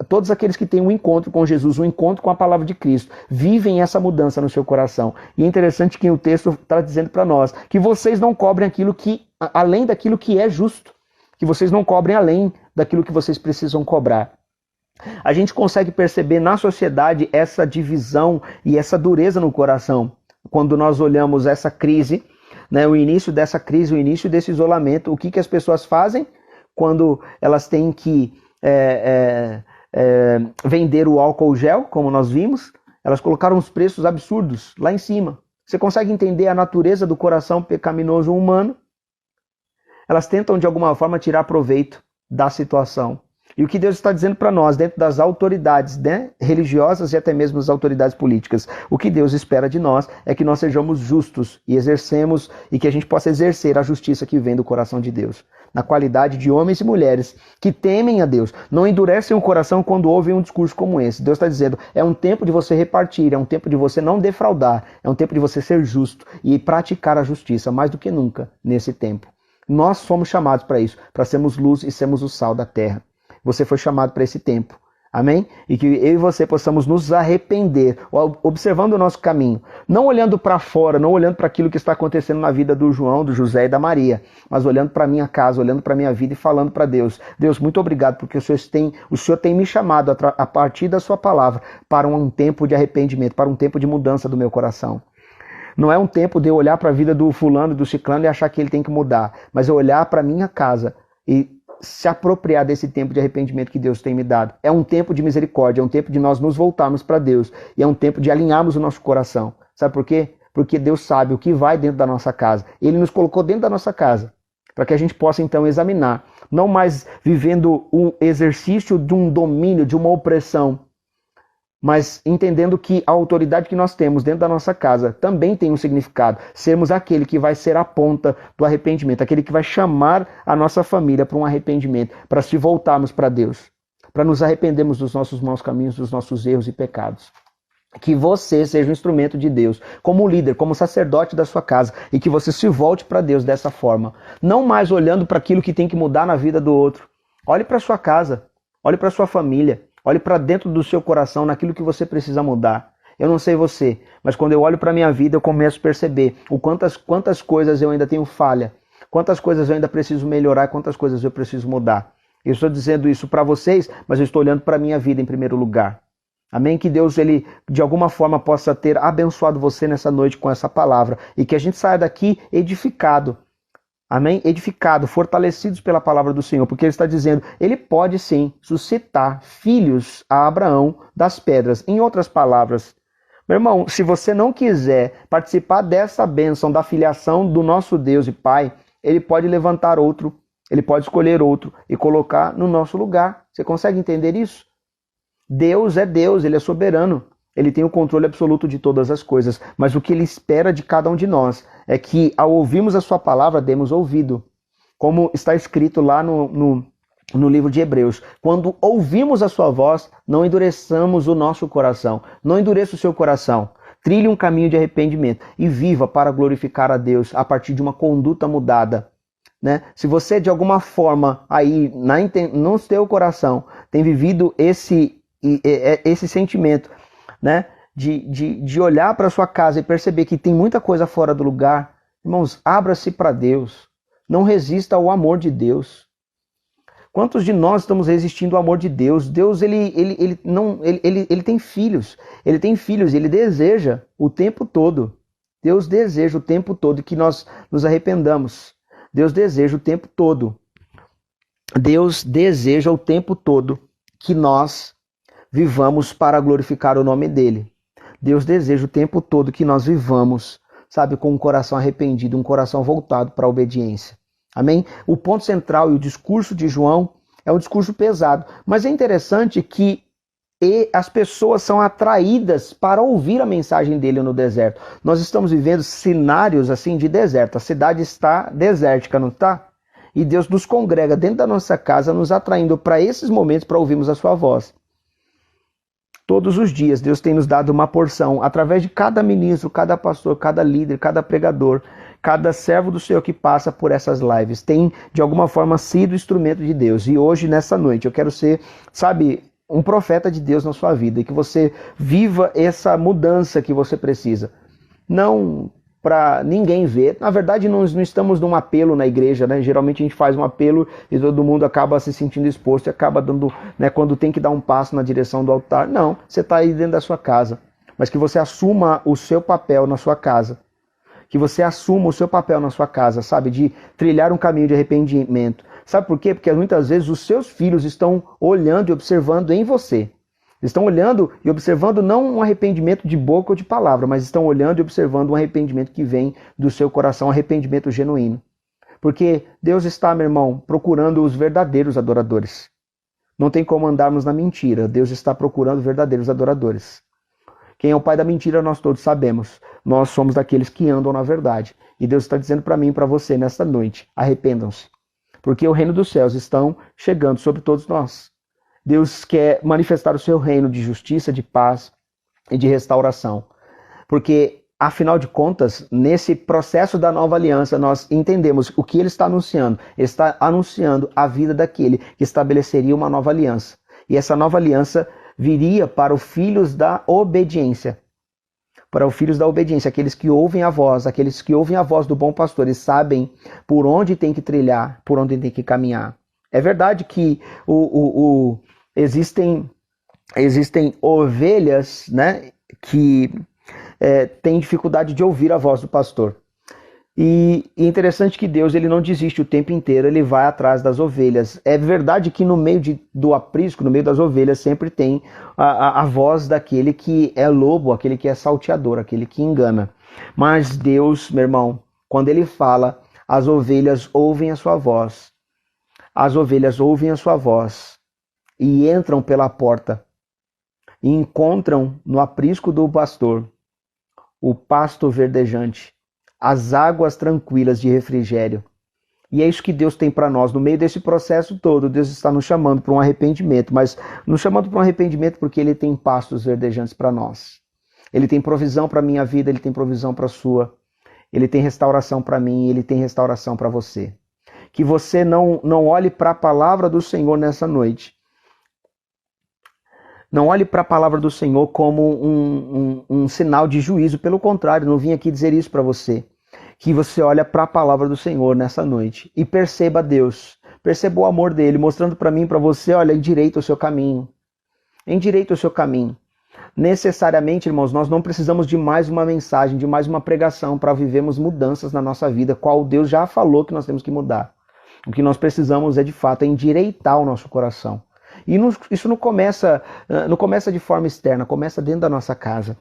Todos aqueles que têm um encontro com Jesus, um encontro com a palavra de Cristo, vivem essa mudança no seu coração. E é interessante que o texto está dizendo para nós que vocês não cobrem além daquilo que é justo. Que vocês não cobrem além daquilo que vocês precisam cobrar. A gente consegue perceber na sociedade essa divisão e essa dureza no coração. Quando nós olhamos essa crise, né, o início dessa crise, o início desse isolamento, o que as pessoas fazem quando elas têm que vender o álcool gel, como nós vimos? Elas colocaram os preços absurdos lá em cima. Você consegue entender a natureza do coração pecaminoso humano? Elas tentam de alguma forma tirar proveito da situação. E o que Deus está dizendo para nós, dentro das autoridades, né, religiosas e até mesmo das autoridades políticas, o que Deus espera de nós é que nós sejamos justos e exercemos, e que a gente possa exercer a justiça que vem do coração de Deus, na qualidade de homens e mulheres que temem a Deus, não endurecem o coração quando ouvem um discurso como esse. Deus está dizendo, é um tempo de você repartir, é um tempo de você não defraudar, é um tempo de você ser justo e praticar a justiça, mais do que nunca nesse tempo. Nós fomos chamados para isso, para sermos luz e sermos o sal da terra. Você foi chamado para esse tempo. Amém? E que eu e você possamos nos arrepender, observando o nosso caminho. Não olhando para fora, não olhando para aquilo que está acontecendo na vida do João, do José e da Maria, mas olhando para a minha casa, olhando para a minha vida e falando para Deus. Deus, muito obrigado, porque o Senhor tem me chamado a partir da sua palavra para um tempo de arrependimento, para um tempo de mudança do meu coração. Não é um tempo de eu olhar para a vida do fulano, do ciclano e achar que ele tem que mudar, mas eu olhar para a minha casa e se apropriar desse tempo de arrependimento que Deus tem me dado. É um tempo de misericórdia, é um tempo de nós nos voltarmos para Deus, e é um tempo de alinharmos o nosso coração. Sabe por quê? Porque Deus sabe o que vai dentro da nossa casa. Ele nos colocou dentro da nossa casa, para que a gente possa então examinar, não mais vivendo um exercício de um domínio, de uma opressão, mas entendendo que a autoridade que nós temos dentro da nossa casa também tem um significado. Sermos aquele que vai ser a ponta do arrependimento, aquele que vai chamar a nossa família para um arrependimento, para se voltarmos para Deus, para nos arrependermos dos nossos maus caminhos, dos nossos erros e pecados. Que você seja um instrumento de Deus, como líder, como sacerdote da sua casa, e que você se volte para Deus dessa forma. Não mais olhando para aquilo que tem que mudar na vida do outro. Olhe para sua casa, olhe para sua família. Olhe para dentro do seu coração, naquilo que você precisa mudar. Eu não sei você, mas quando eu olho para a minha vida, eu começo a perceber o quantas coisas eu ainda tenho falha, quantas coisas eu ainda preciso melhorar, quantas coisas eu preciso mudar. Eu estou dizendo isso para vocês, mas eu estou olhando para a minha vida em primeiro lugar. Amém? Que Deus, ele de alguma forma possa ter abençoado você nessa noite com essa palavra e que a gente saia daqui edificado. Amém? Edificados, fortalecidos pela palavra do Senhor, porque ele está dizendo, ele pode sim suscitar filhos a Abraão das pedras. Em outras palavras, meu irmão, se você não quiser participar dessa bênção da filiação do nosso Deus e Pai, ele pode levantar outro, ele pode escolher outro e colocar no nosso lugar. Você consegue entender isso? Deus é Deus, ele é soberano. Ele tem o controle absoluto de todas as coisas, mas o que ele espera de cada um de nós é que, ao ouvirmos a sua palavra, demos ouvido. Como está escrito lá no livro de Hebreus. Quando ouvimos a sua voz, não endureçamos o nosso coração. Não endureça o seu coração. Trilhe um caminho de arrependimento e viva para glorificar a Deus a partir de uma conduta mudada. Né? Se você, de alguma forma, aí no seu coração, tem vivido esse sentimento, né? De olhar para sua casa e perceber que tem muita coisa fora do lugar, irmãos, abra-se para Deus. Não resista ao amor de Deus. Quantos de nós estamos resistindo ao amor de Deus? Deus, ele tem filhos. Ele tem filhos e ele deseja o tempo todo. Deus deseja o tempo todo que nós nos arrependamos. Deus deseja o tempo todo. Deus deseja o tempo todo que nós vivamos para glorificar o nome dele. Deus deseja o tempo todo que nós vivamos, sabe, com um coração arrependido, um coração voltado para a obediência. Amém? O ponto central e o discurso de João é um discurso pesado, mas é interessante que as pessoas são atraídas para ouvir a mensagem dele no deserto. Nós estamos vivendo cenários assim de deserto. A cidade está desértica, não está? E Deus nos congrega dentro da nossa casa, nos atraindo para esses momentos para ouvirmos a sua voz. Todos os dias Deus tem nos dado uma porção, através de cada ministro, cada pastor, cada líder, cada pregador, cada servo do Senhor que passa por essas lives, tem de alguma forma sido instrumento de Deus. E hoje, nessa noite, eu quero ser, sabe, um profeta de Deus na sua vida, e que você viva essa mudança que você precisa. Não para ninguém ver. Na verdade, nós não estamos num apelo na igreja, né? Geralmente a gente faz um apelo e todo mundo acaba se sentindo exposto e acaba dando, né, quando tem que dar um passo na direção do altar. Não, você está aí dentro da sua casa. Mas que você assuma o seu papel na sua casa. Que você assuma o seu papel na sua casa, sabe? De trilhar um caminho de arrependimento. Sabe por quê? Porque muitas vezes os seus filhos estão olhando e observando em você. Estão olhando e observando não um arrependimento de boca ou de palavra, mas estão olhando e observando um arrependimento que vem do seu coração, um arrependimento genuíno. Porque Deus está, meu irmão, procurando os verdadeiros adoradores. Não tem como andarmos na mentira. Deus está procurando verdadeiros adoradores. Quem é o pai da mentira, nós todos sabemos. Nós somos daqueles que andam na verdade. E Deus está dizendo para mim e para você nesta noite, arrependam-se. Porque o reino dos céus estão chegando sobre todos nós. Deus quer manifestar o seu reino de justiça, de paz e de restauração. Porque, afinal de contas, nesse processo da nova aliança, nós entendemos o que ele está anunciando. Ele está anunciando a vida daquele que estabeleceria uma nova aliança. E essa nova aliança viria para os filhos da obediência. Para os filhos da obediência, aqueles que ouvem a voz, aqueles que ouvem a voz do bom pastor e sabem por onde tem que trilhar, por onde tem que caminhar. É verdade que existem ovelhas, né, que têm dificuldade de ouvir a voz do pastor. E é interessante que Deus ele não desiste o tempo inteiro, ele vai atrás das ovelhas. É verdade que no meio do aprisco, no meio das ovelhas, sempre tem a voz daquele que é lobo, aquele que é salteador, aquele que engana. Mas Deus, meu irmão, quando ele fala, as ovelhas ouvem a sua voz. As ovelhas ouvem a sua voz e entram pela porta e encontram no aprisco do pastor o pasto verdejante, as águas tranquilas de refrigério. E é isso que Deus tem para nós. No meio desse processo todo, Deus está nos chamando para um arrependimento, mas nos chamando para um arrependimento porque Ele tem pastos verdejantes para nós. Ele tem provisão para a minha vida, Ele tem provisão para a sua. Ele tem restauração para mim, Ele tem restauração para você. Que você não olhe para a palavra do Senhor nessa noite. Não olhe para a palavra do Senhor como um sinal de juízo. Pelo contrário, não vim aqui dizer isso para você. Que você olha para a palavra do Senhor nessa noite e perceba Deus. Perceba o amor dele, mostrando para mim e para você, olha, endireita o seu caminho. Endireita o seu caminho. Necessariamente, irmãos, nós não precisamos de mais uma mensagem, de mais uma pregação para vivermos mudanças na nossa vida, qual Deus já falou que nós temos que mudar. O que nós precisamos é, de fato, endireitar o nosso coração. E isso não começa de forma externa, começa dentro da nossa casa.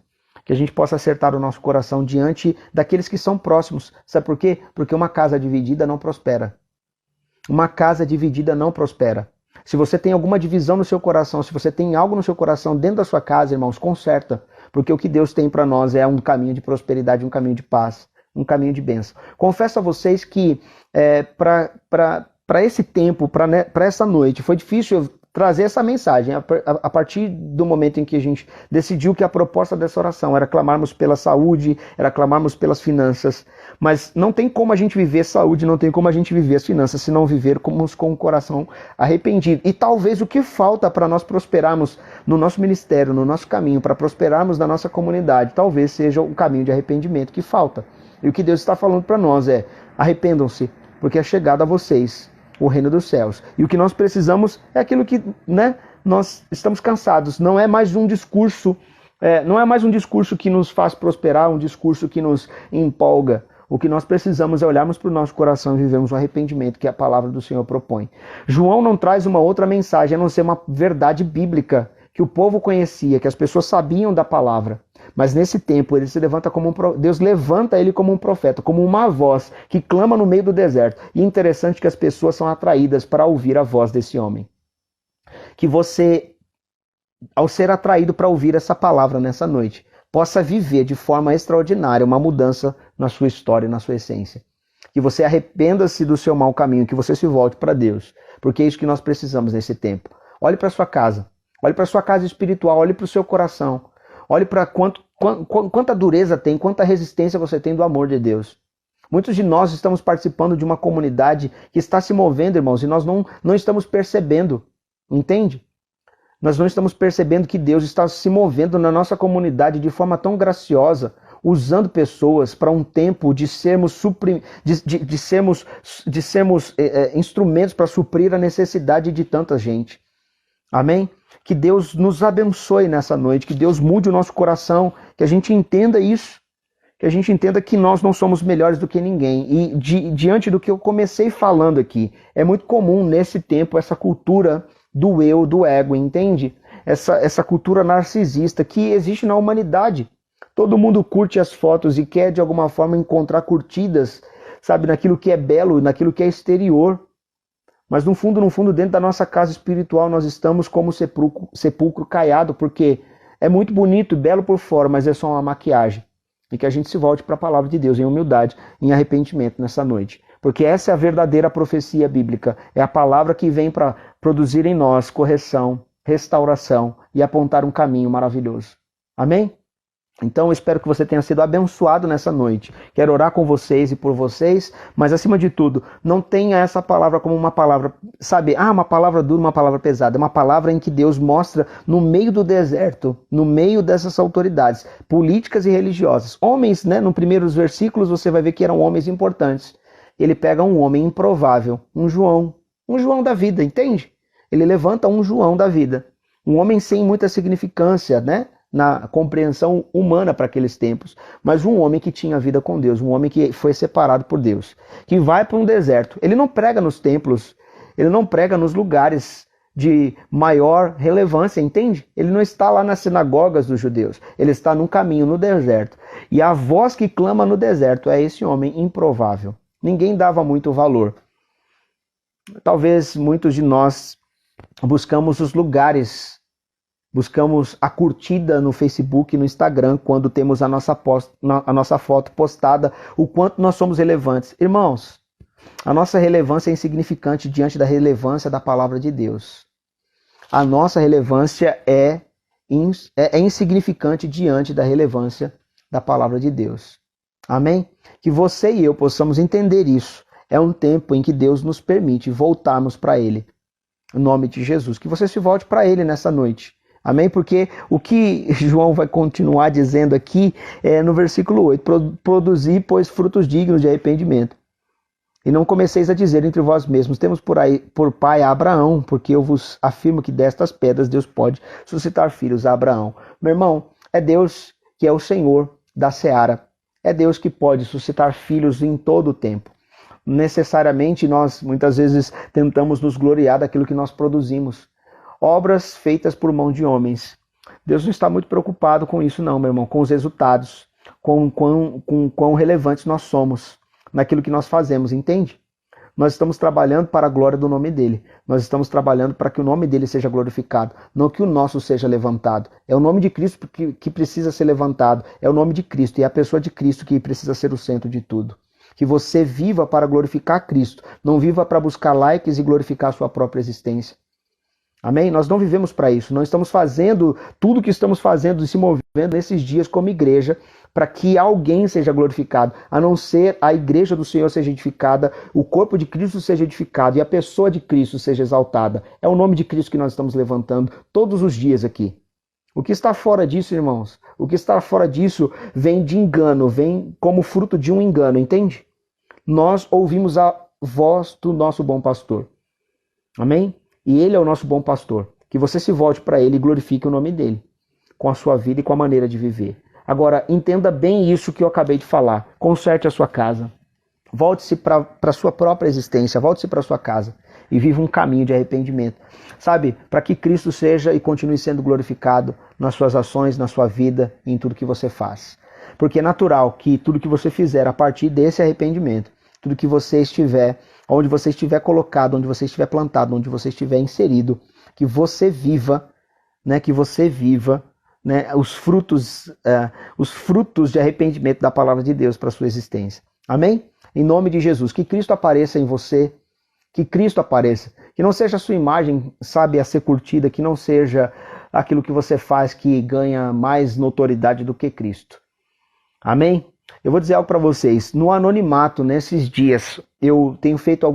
Que a gente possa acertar o nosso coração diante daqueles que são próximos. Sabe por quê? Porque uma casa dividida não prospera. Uma casa dividida não prospera. Se você tem alguma divisão no seu coração, se você tem algo no seu coração dentro da sua casa, irmãos, conserta. Porque o que Deus tem para nós é um caminho de prosperidade, um caminho de paz, um caminho de bênção. Confesso a vocês que para esse tempo, para essa noite, foi difícil trazer essa mensagem a partir do momento em que a gente decidiu que a proposta dessa oração era clamarmos pela saúde, era clamarmos pelas finanças, mas não tem como a gente viver saúde, não tem como a gente viver as finanças se não vivermos com o coração arrependido. E talvez o que falta para nós prosperarmos no nosso ministério, no nosso caminho, para prosperarmos na nossa comunidade, talvez seja o caminho de arrependimento que falta. E o que Deus está falando para nós é: arrependam-se, porque é chegado a vocês o reino dos céus. E o que nós precisamos é aquilo que, né, nós estamos cansados. Não é mais um discurso, que nos faz prosperar, um discurso que nos empolga. O que nós precisamos é olharmos para o nosso coração e vivermos o arrependimento que a palavra do Senhor propõe. João não traz uma outra mensagem, a não ser uma verdade bíblica que o povo conhecia, que as pessoas sabiam da palavra. Mas nesse tempo ele se levanta Deus levanta ele como um profeta, como uma voz que clama no meio do deserto. E é interessante que as pessoas são atraídas para ouvir a voz desse homem. Que você, ao ser atraído para ouvir essa palavra nessa noite, possa viver de forma extraordinária uma mudança na sua história e na sua essência. Que você arrependa-se do seu mau caminho, que você se volte para Deus, porque é isso que nós precisamos nesse tempo. Olhe para sua casa, olhe para sua casa espiritual, olhe para o seu coração. Olhe para quanta dureza tem, quanta resistência você tem do amor de Deus. Muitos de nós estamos participando de uma comunidade que está se movendo, irmãos, e nós não estamos percebendo, entende? Nós não estamos percebendo que Deus está se movendo na nossa comunidade de forma tão graciosa. usando pessoas para um tempo de sermos, instrumentos para suprir a necessidade de tanta gente. Amém? Que Deus nos abençoe nessa noite, que Deus mude o nosso coração, que a gente entenda isso, que a gente entenda que nós não somos melhores do que ninguém. E diante do que eu comecei falando aqui, é muito comum nesse tempo essa cultura do eu, do ego, entende? Essa cultura narcisista que existe na humanidade. Todo mundo curte as fotos e quer de alguma forma encontrar curtidas, sabe, naquilo que é belo, naquilo que é exterior. Mas no fundo, dentro da nossa casa espiritual, nós estamos como sepulcro caiado, porque é muito bonito e belo por fora, mas é só uma maquiagem. E que a gente se volte para a palavra de Deus em humildade, em arrependimento nessa noite. Porque essa é a verdadeira profecia bíblica. É a palavra que vem para produzir em nós correção, restauração e apontar um caminho maravilhoso. Amém? Então eu espero que você tenha sido abençoado nessa noite. Quero orar com vocês e por vocês, mas acima de tudo, não tenha essa palavra como uma palavra, sabe, uma palavra dura, uma palavra pesada. É uma palavra em que Deus mostra no meio do deserto, no meio dessas autoridades políticas e religiosas. Homens, né, nos primeiros versículos você vai ver que eram homens importantes. Ele pega um homem improvável, um João da vida, entende? Ele levanta um João da vida. Um homem sem muita significância, né? Na compreensão humana para aqueles tempos, mas um homem que tinha vida com Deus, um homem que foi separado por Deus, que vai para um deserto. Ele não prega nos templos, ele não prega nos lugares de maior relevância, entende? Ele não está lá nas sinagogas dos judeus, ele está num caminho no deserto. E a voz que clama no deserto é esse homem improvável. Ninguém dava muito valor. Talvez muitos de nós buscamos os lugares, buscamos a curtida no Facebook e no Instagram quando temos a nossa foto postada, o quanto nós somos relevantes. Irmãos, a nossa relevância é insignificante diante da relevância da palavra de Deus. A nossa relevância é insignificante diante da relevância da palavra de Deus. Amém? Que você e eu possamos entender isso. É um tempo em que Deus nos permite voltarmos para Ele. Em nome de Jesus. Que você se volte para Ele nessa noite. Amém? Porque o que João vai continuar dizendo aqui é no versículo 8. Produzi, pois, frutos dignos de arrependimento. E não comeceis a dizer entre vós mesmos, temos por pai a Abraão, porque eu vos afirmo que destas pedras Deus pode suscitar filhos a Abraão. Meu irmão, é Deus que é o Senhor da seara. É Deus que pode suscitar filhos em todo o tempo. Necessariamente nós, muitas vezes, tentamos nos gloriar daquilo que nós produzimos. Obras feitas por mão de homens. Deus não está muito preocupado com isso não, meu irmão, com os resultados, com quão relevantes nós somos naquilo que nós fazemos, entende? Nós estamos trabalhando para a glória do nome dele. Nós estamos trabalhando para que o nome dele seja glorificado, não que o nosso seja levantado. É o nome de Cristo que precisa ser levantado. É o nome de Cristo e é a pessoa de Cristo que precisa ser o centro de tudo. Que você viva para glorificar Cristo, não viva para buscar likes e glorificar a sua própria existência. Amém? Nós não vivemos para isso. Não estamos fazendo tudo o que estamos fazendo e se movendo nesses dias como igreja para que alguém seja glorificado, a não ser a igreja do Senhor seja edificada, o corpo de Cristo seja edificado e a pessoa de Cristo seja exaltada. É o nome de Cristo que nós estamos levantando todos os dias aqui. O que está fora disso, irmãos? O que está fora disso vem de engano, vem como fruto de um engano, entende? Nós ouvimos a voz do nosso bom pastor. Amém? E ele é o nosso bom pastor. Que você se volte para ele e glorifique o nome dele, com a sua vida e com a maneira de viver. Agora, entenda bem isso que eu acabei de falar. Conserte a sua casa. Volte-se para a sua própria existência. Volte-se para a sua casa. E viva um caminho de arrependimento. Sabe? Para que Cristo seja e continue sendo glorificado nas suas ações, na sua vida e em tudo que você faz. Porque é natural que tudo que você fizer a partir desse arrependimento, tudo que você estiver, onde você estiver colocado, onde você estiver plantado, onde você estiver inserido, que você viva, né? Que você viva, né, os frutos de arrependimento da palavra de Deus para a sua existência. Amém? Em nome de Jesus, que Cristo apareça em você, que Cristo apareça, que não seja a sua imagem, sabe, a ser curtida, que não seja aquilo que você faz que ganha mais notoriedade do que Cristo. Amém? Eu vou dizer algo para vocês, no anonimato, nesses dias, eu tenho feito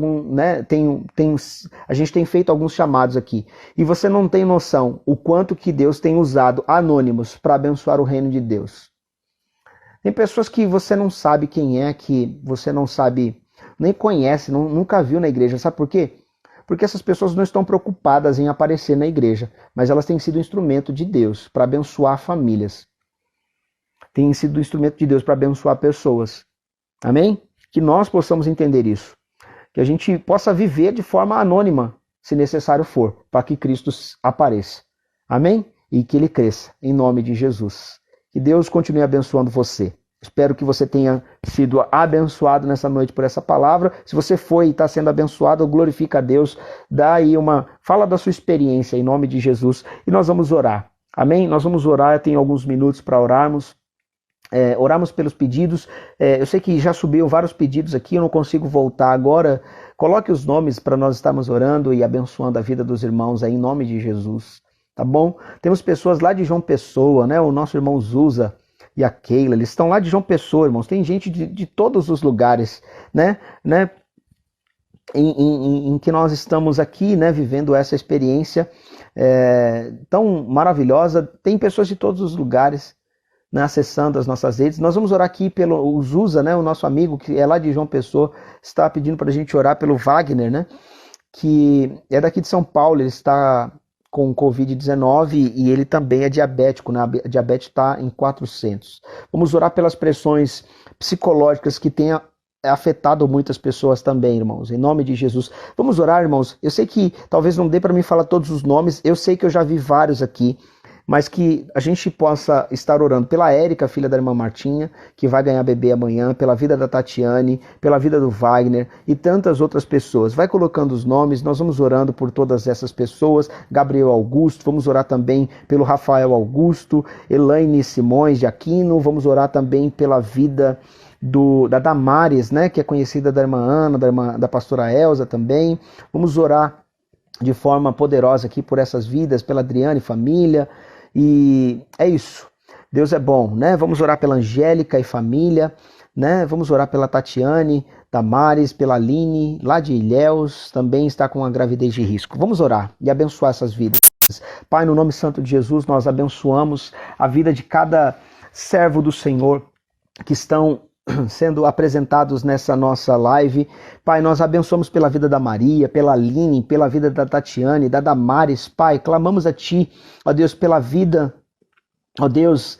a gente tem feito alguns chamados aqui, e você não tem noção o quanto que Deus tem usado anônimos para abençoar o reino de Deus. Tem pessoas que você não sabe quem é, que você não sabe, nem conhece, nunca viu na igreja. Sabe por quê? Porque essas pessoas não estão preocupadas em aparecer na igreja, mas elas têm sido instrumento de Deus para abençoar famílias. Têm sido instrumento de Deus para abençoar pessoas. Amém? Que nós possamos entender isso. Que a gente possa viver de forma anônima, se necessário for, para que Cristo apareça. Amém? E que ele cresça, em nome de Jesus. Que Deus continue abençoando você. Espero que você tenha sido abençoado nessa noite por essa palavra. Se você foi e está sendo abençoado, glorifica a Deus. Fala da sua experiência em nome de Jesus. E nós vamos orar. Amém? Nós vamos orar, eu tenho alguns minutos para orarmos. Oramos pelos pedidos. Eu sei que já subiu vários pedidos aqui, eu não consigo voltar agora. Coloque os nomes para nós estarmos orando e abençoando a vida dos irmãos aí, em nome de Jesus. Tá bom? Temos pessoas lá de João Pessoa, né? O nosso irmão Zusa e a Keila, eles estão lá de João Pessoa, irmãos. Tem gente de todos os lugares, né? Em que nós estamos aqui, né? Vivendo essa experiência tão maravilhosa. Tem pessoas de todos os lugares, né, acessando as nossas redes. Nós vamos orar aqui pelo Zusa, né? O nosso amigo que é lá de João Pessoa, está pedindo para a gente orar pelo Wagner, né? Que é daqui de São Paulo, ele está com Covid-19 e ele também é diabético, né? A diabetes está em 400. Vamos orar pelas pressões psicológicas que têm afetado muitas pessoas também, irmãos, em nome de Jesus. Vamos orar, irmãos. Eu sei que talvez não dê para mim falar todos os nomes, eu sei que eu já vi vários aqui, mas que a gente possa estar orando pela Érica, filha da irmã Martinha, que vai ganhar bebê amanhã, pela vida da Tatiane, pela vida do Wagner e tantas outras pessoas. Vai colocando os nomes, nós vamos orando por todas essas pessoas. Gabriel Augusto, vamos orar também pelo Rafael Augusto, Elaine Simões de Aquino, vamos orar também pela vida da Damares, né, que é conhecida da irmã Ana, da pastora Elza também. Vamos orar de forma poderosa aqui por essas vidas, pela Adriane, família. E é isso. Deus é bom, né? Vamos orar pela Angélica e família, né? Vamos orar pela Tatiane, Damares, pela Aline, lá de Ilhéus, também está com a gravidez de risco. Vamos orar e abençoar essas vidas. Pai, no nome santo de Jesus, nós abençoamos a vida de cada servo do Senhor que estão sendo apresentados nessa nossa live. Pai, nós abençoamos pela vida da Maria, pela Aline, pela vida da Tatiane, da Damares. Pai, clamamos a Ti, ó Deus, pela vida, ó Deus,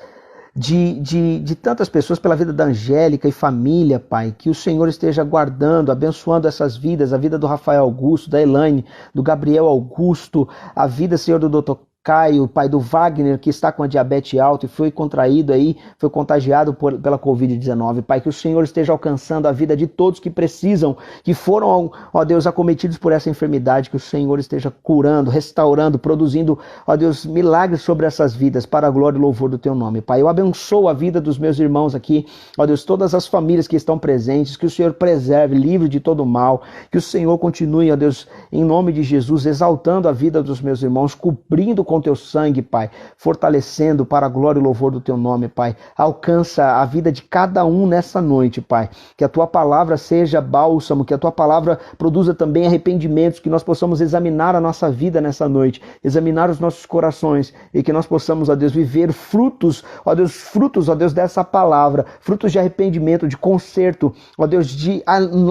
de tantas pessoas, pela vida da Angélica e família, Pai, que o Senhor esteja guardando, abençoando essas vidas, a vida do Rafael Augusto, da Elaine, do Gabriel Augusto, a vida, Senhor, do Dr. Caio, pai do Wagner, que está com a diabetes alta e foi contraído aí, foi contagiado pela Covid-19. Pai, que o Senhor esteja alcançando a vida de todos que precisam, que foram, ó Deus, acometidos por essa enfermidade, que o Senhor esteja curando, restaurando, produzindo, ó Deus, milagres sobre essas vidas, para a glória e louvor do Teu nome. Pai, eu abençoo a vida dos meus irmãos aqui, ó Deus, todas as famílias que estão presentes, que o Senhor preserve, livre de todo mal, que o Senhor continue, ó Deus, em nome de Jesus, exaltando a vida dos meus irmãos, cobrindo com Teu sangue, Pai, fortalecendo para a glória e louvor do Teu nome, Pai. Alcança a vida de cada um nessa noite, Pai. Que a Tua palavra seja bálsamo, que a Tua palavra produza também arrependimentos, que nós possamos examinar a nossa vida nessa noite, examinar os nossos corações e que nós possamos, ó Deus, viver frutos, ó Deus, dessa palavra, frutos de arrependimento, de conserto, ó Deus, de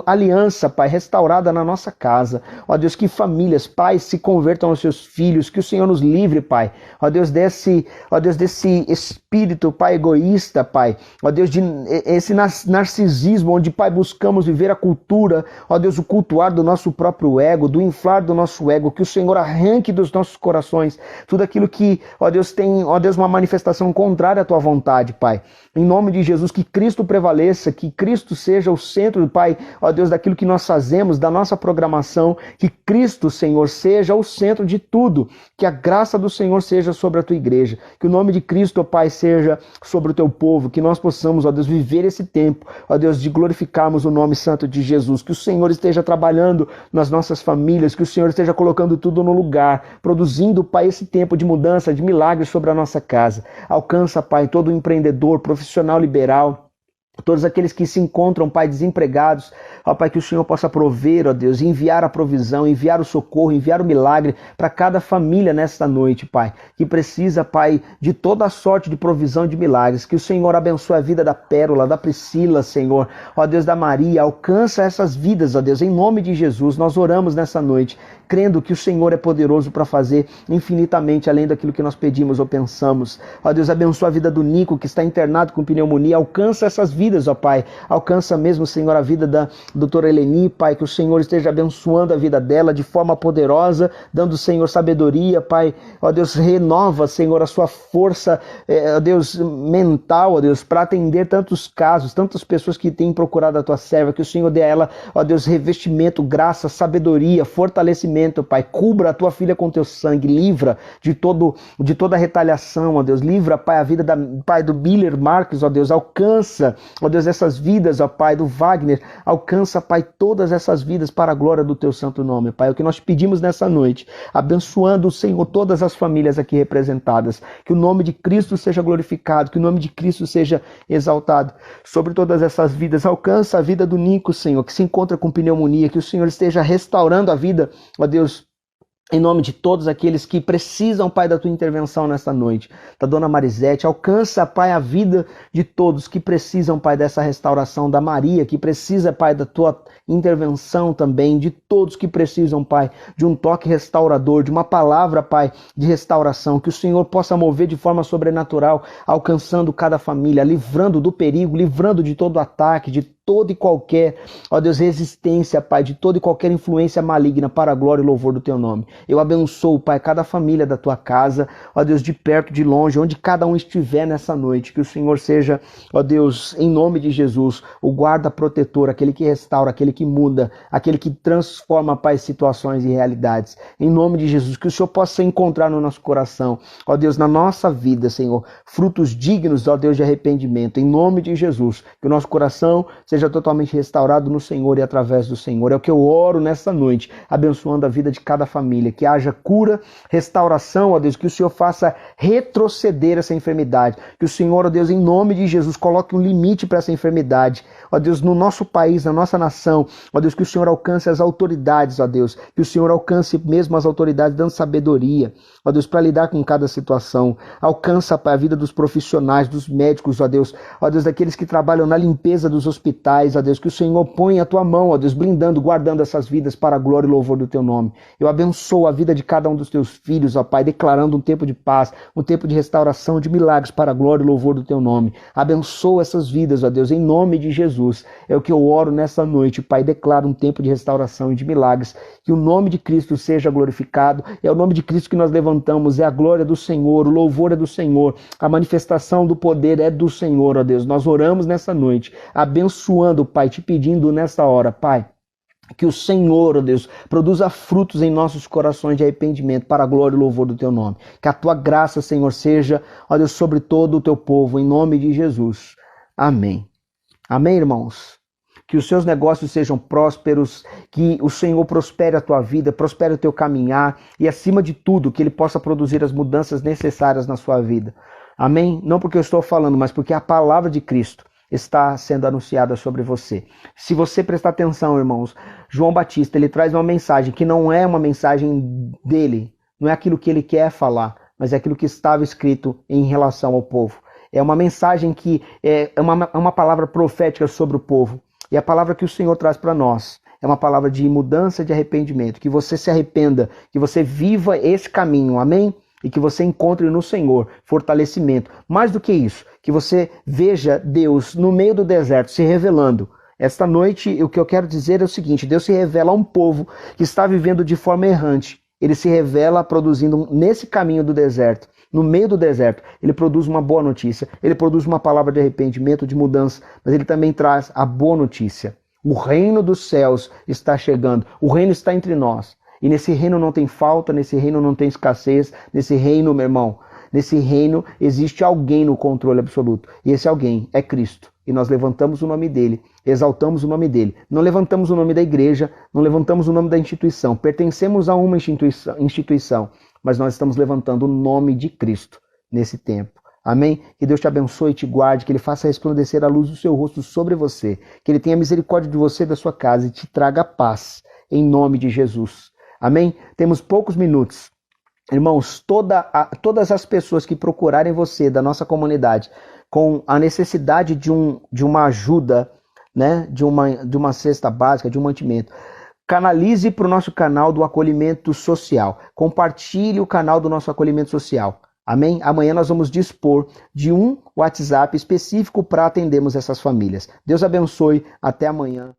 aliança, Pai, restaurada na nossa casa. Ó Deus, que famílias, pais se convertam aos seus filhos, que o Senhor nos livre, Pai, ó Deus, desse espírito, Pai, egoísta, Pai, ó Deus, de esse narcisismo, onde, Pai, buscamos viver a cultura, ó Deus, o cultuar do nosso próprio ego, do inflar do nosso ego, que o Senhor arranque dos nossos corações tudo aquilo que, ó Deus, tem, ó Deus, uma manifestação contrária à Tua vontade, Pai. Em nome de Jesus, que Cristo prevaleça, que Cristo seja o centro, Pai, ó Deus, daquilo que nós fazemos, da nossa programação, que Cristo, Senhor, seja o centro de tudo, que a graça do Senhor seja sobre a Tua igreja, que o nome de Cristo, ó Pai, seja sobre o Teu povo, que nós possamos, ó Deus, viver esse tempo, ó Deus, de glorificarmos o nome santo de Jesus, que o Senhor esteja trabalhando nas nossas famílias, que o Senhor esteja colocando tudo no lugar, produzindo, Pai, esse tempo de mudança, de milagres sobre a nossa casa. Alcança, Pai, todo empreendedor, profissional liberal, todos aqueles que se encontram, Pai, desempregados, Ó Pai, que o Senhor possa prover, ó Deus, enviar a provisão, enviar o socorro, enviar o milagre para cada família nesta noite, Pai, que precisa, Pai, de toda a sorte de provisão e de milagres. Que o Senhor abençoe a vida da Pérola, da Priscila, Senhor, ó Deus, da Maria, alcança essas vidas, ó Deus, em nome de Jesus. Nós oramos nessa noite, crendo que o Senhor é poderoso para fazer infinitamente além daquilo que nós pedimos ou pensamos. Ó Deus, abençoa a vida do Nico, que está internado com pneumonia, alcança essas vidas, ó Pai, alcança mesmo, Senhor, a vida da doutora Eleni, Pai, que o Senhor esteja abençoando a vida dela de forma poderosa, dando, Senhor, sabedoria, Pai, ó Deus, renova, Senhor, a sua força, ó Deus, mental, ó Deus, para atender tantos casos, tantas pessoas que têm procurado a tua serva, que o Senhor dê a ela, ó Deus, revestimento, graça, sabedoria, fortalecimento, Pai, cubra a tua filha com teu sangue, livra de toda retaliação, ó Deus, livra, Pai, a vida Pai, do Biller Marques, ó Deus, alcança, ó Deus, essas vidas, ó Pai, do Wagner, alcança, Pai, todas essas vidas para a glória do teu santo nome, Pai, é o que nós pedimos nessa noite, abençoando, Senhor, todas as famílias aqui representadas, que o nome de Cristo seja glorificado, que o nome de Cristo seja exaltado sobre todas essas vidas, alcança a vida do Nico, Senhor, que se encontra com pneumonia, que o Senhor esteja restaurando a vida, ó Deus, em nome de todos aqueles que precisam, Pai, da tua intervenção nesta noite. Da dona Marisete, alcança, Pai, a vida de todos que precisam, Pai, dessa restauração. Da Maria, que precisa, Pai, da tua intervenção também. De todos que precisam, Pai, de um toque restaurador, de uma palavra, Pai, de restauração. Que o Senhor possa mover de forma sobrenatural, alcançando cada família, livrando do perigo, livrando de todo ataque, de toda e qualquer, ó Deus, resistência, Pai, de toda e qualquer influência maligna para a glória e louvor do teu nome. Eu abençoo, Pai, cada família da tua casa, ó Deus, de perto, de longe, onde cada um estiver nessa noite, que o Senhor seja, ó Deus, em nome de Jesus, o guarda protetor, aquele que restaura, aquele que muda, aquele que transforma, Pai, situações e realidades. Em nome de Jesus, que o Senhor possa encontrar no nosso coração, ó Deus, na nossa vida, Senhor, frutos dignos, ó Deus, de arrependimento. Em nome de Jesus, que o nosso coração seja totalmente restaurado no Senhor e através do Senhor. É o que eu oro nessa noite, abençoando a vida de cada família, que haja cura, restauração, ó Deus, que o Senhor faça retroceder essa enfermidade, que o Senhor, ó Deus, em nome de Jesus, coloque um limite para essa enfermidade, ó Deus, no nosso país, na nossa nação, ó Deus, que o Senhor alcance as autoridades, ó Deus, que o Senhor alcance mesmo as autoridades dando sabedoria, ó Deus, para lidar com cada situação. Alcança, Pai, a vida dos profissionais, dos médicos, ó Deus, daqueles que trabalham na limpeza dos hospitais, ó Deus, que o Senhor põe a tua mão, ó Deus, blindando, guardando essas vidas para a glória e louvor do teu nome. Eu abençoo a vida de cada um dos teus filhos, ó Pai, declarando um tempo de paz, um tempo de restauração, de milagres para a glória e louvor do teu nome. Abençoa essas vidas, ó Deus, em nome de Jesus. É o que eu oro nessa noite, Pai, declaro um tempo de restauração e de milagres, que o nome de Cristo seja glorificado. É o nome de Cristo que nós levantamos, é a glória do Senhor, o louvor é do Senhor, a manifestação do poder é do Senhor, ó Deus. Nós oramos nessa noite, abençoando, Pai, te pedindo nessa hora, Pai, que o Senhor, ó Deus, produza frutos em nossos corações de arrependimento para a glória e louvor do teu nome. Que a tua graça, Senhor, seja, ó Deus, sobre todo o teu povo, em nome de Jesus. Amém. Amém, irmãos? Que os seus negócios sejam prósperos, que o Senhor prospere a tua vida, prospere o teu caminhar e, acima de tudo, que Ele possa produzir as mudanças necessárias na sua vida. Amém? Não porque eu estou falando, mas porque a palavra de Cristo está sendo anunciada sobre você. Se você prestar atenção, irmãos, João Batista, ele traz uma mensagem que não é uma mensagem dele, não é aquilo que ele quer falar, mas é aquilo que estava escrito em relação ao povo. É uma mensagem que é uma palavra profética sobre o povo. E a palavra que o Senhor traz para nós é uma palavra de mudança, de arrependimento. Que você se arrependa, que você viva esse caminho, amém? E que você encontre no Senhor fortalecimento. Mais do que isso, que você veja Deus no meio do deserto se revelando. Esta noite, o que eu quero dizer é o seguinte: Deus se revela a um povo que está vivendo de forma errante. Ele se revela produzindo nesse caminho do deserto. No meio do deserto, ele produz uma boa notícia, ele produz uma palavra de arrependimento, de mudança, mas ele também traz a boa notícia. O reino dos céus está chegando, o reino está entre nós. E nesse reino não tem falta, nesse reino não tem escassez, nesse reino, meu irmão, nesse reino existe alguém no controle absoluto. E esse alguém é Cristo. E nós levantamos o nome dele, exaltamos o nome dele. Não levantamos o nome da igreja, não levantamos o nome da instituição. Pertencemos a uma instituição, mas nós estamos levantando o nome de Cristo nesse tempo. Amém? Que Deus te abençoe e te guarde, que Ele faça resplandecer a luz do seu rosto sobre você, que Ele tenha misericórdia de você e da sua casa e te traga paz, em nome de Jesus. Amém? Temos poucos minutos. Irmãos, todas as pessoas que procurarem você, da nossa comunidade, com a necessidade de uma ajuda, né, de uma cesta básica, de um mantimento, canalize para o nosso canal do acolhimento social. Compartilhe o canal do nosso acolhimento social. Amém? Amanhã nós vamos dispor de um WhatsApp específico para atendermos essas famílias. Deus abençoe. Até amanhã.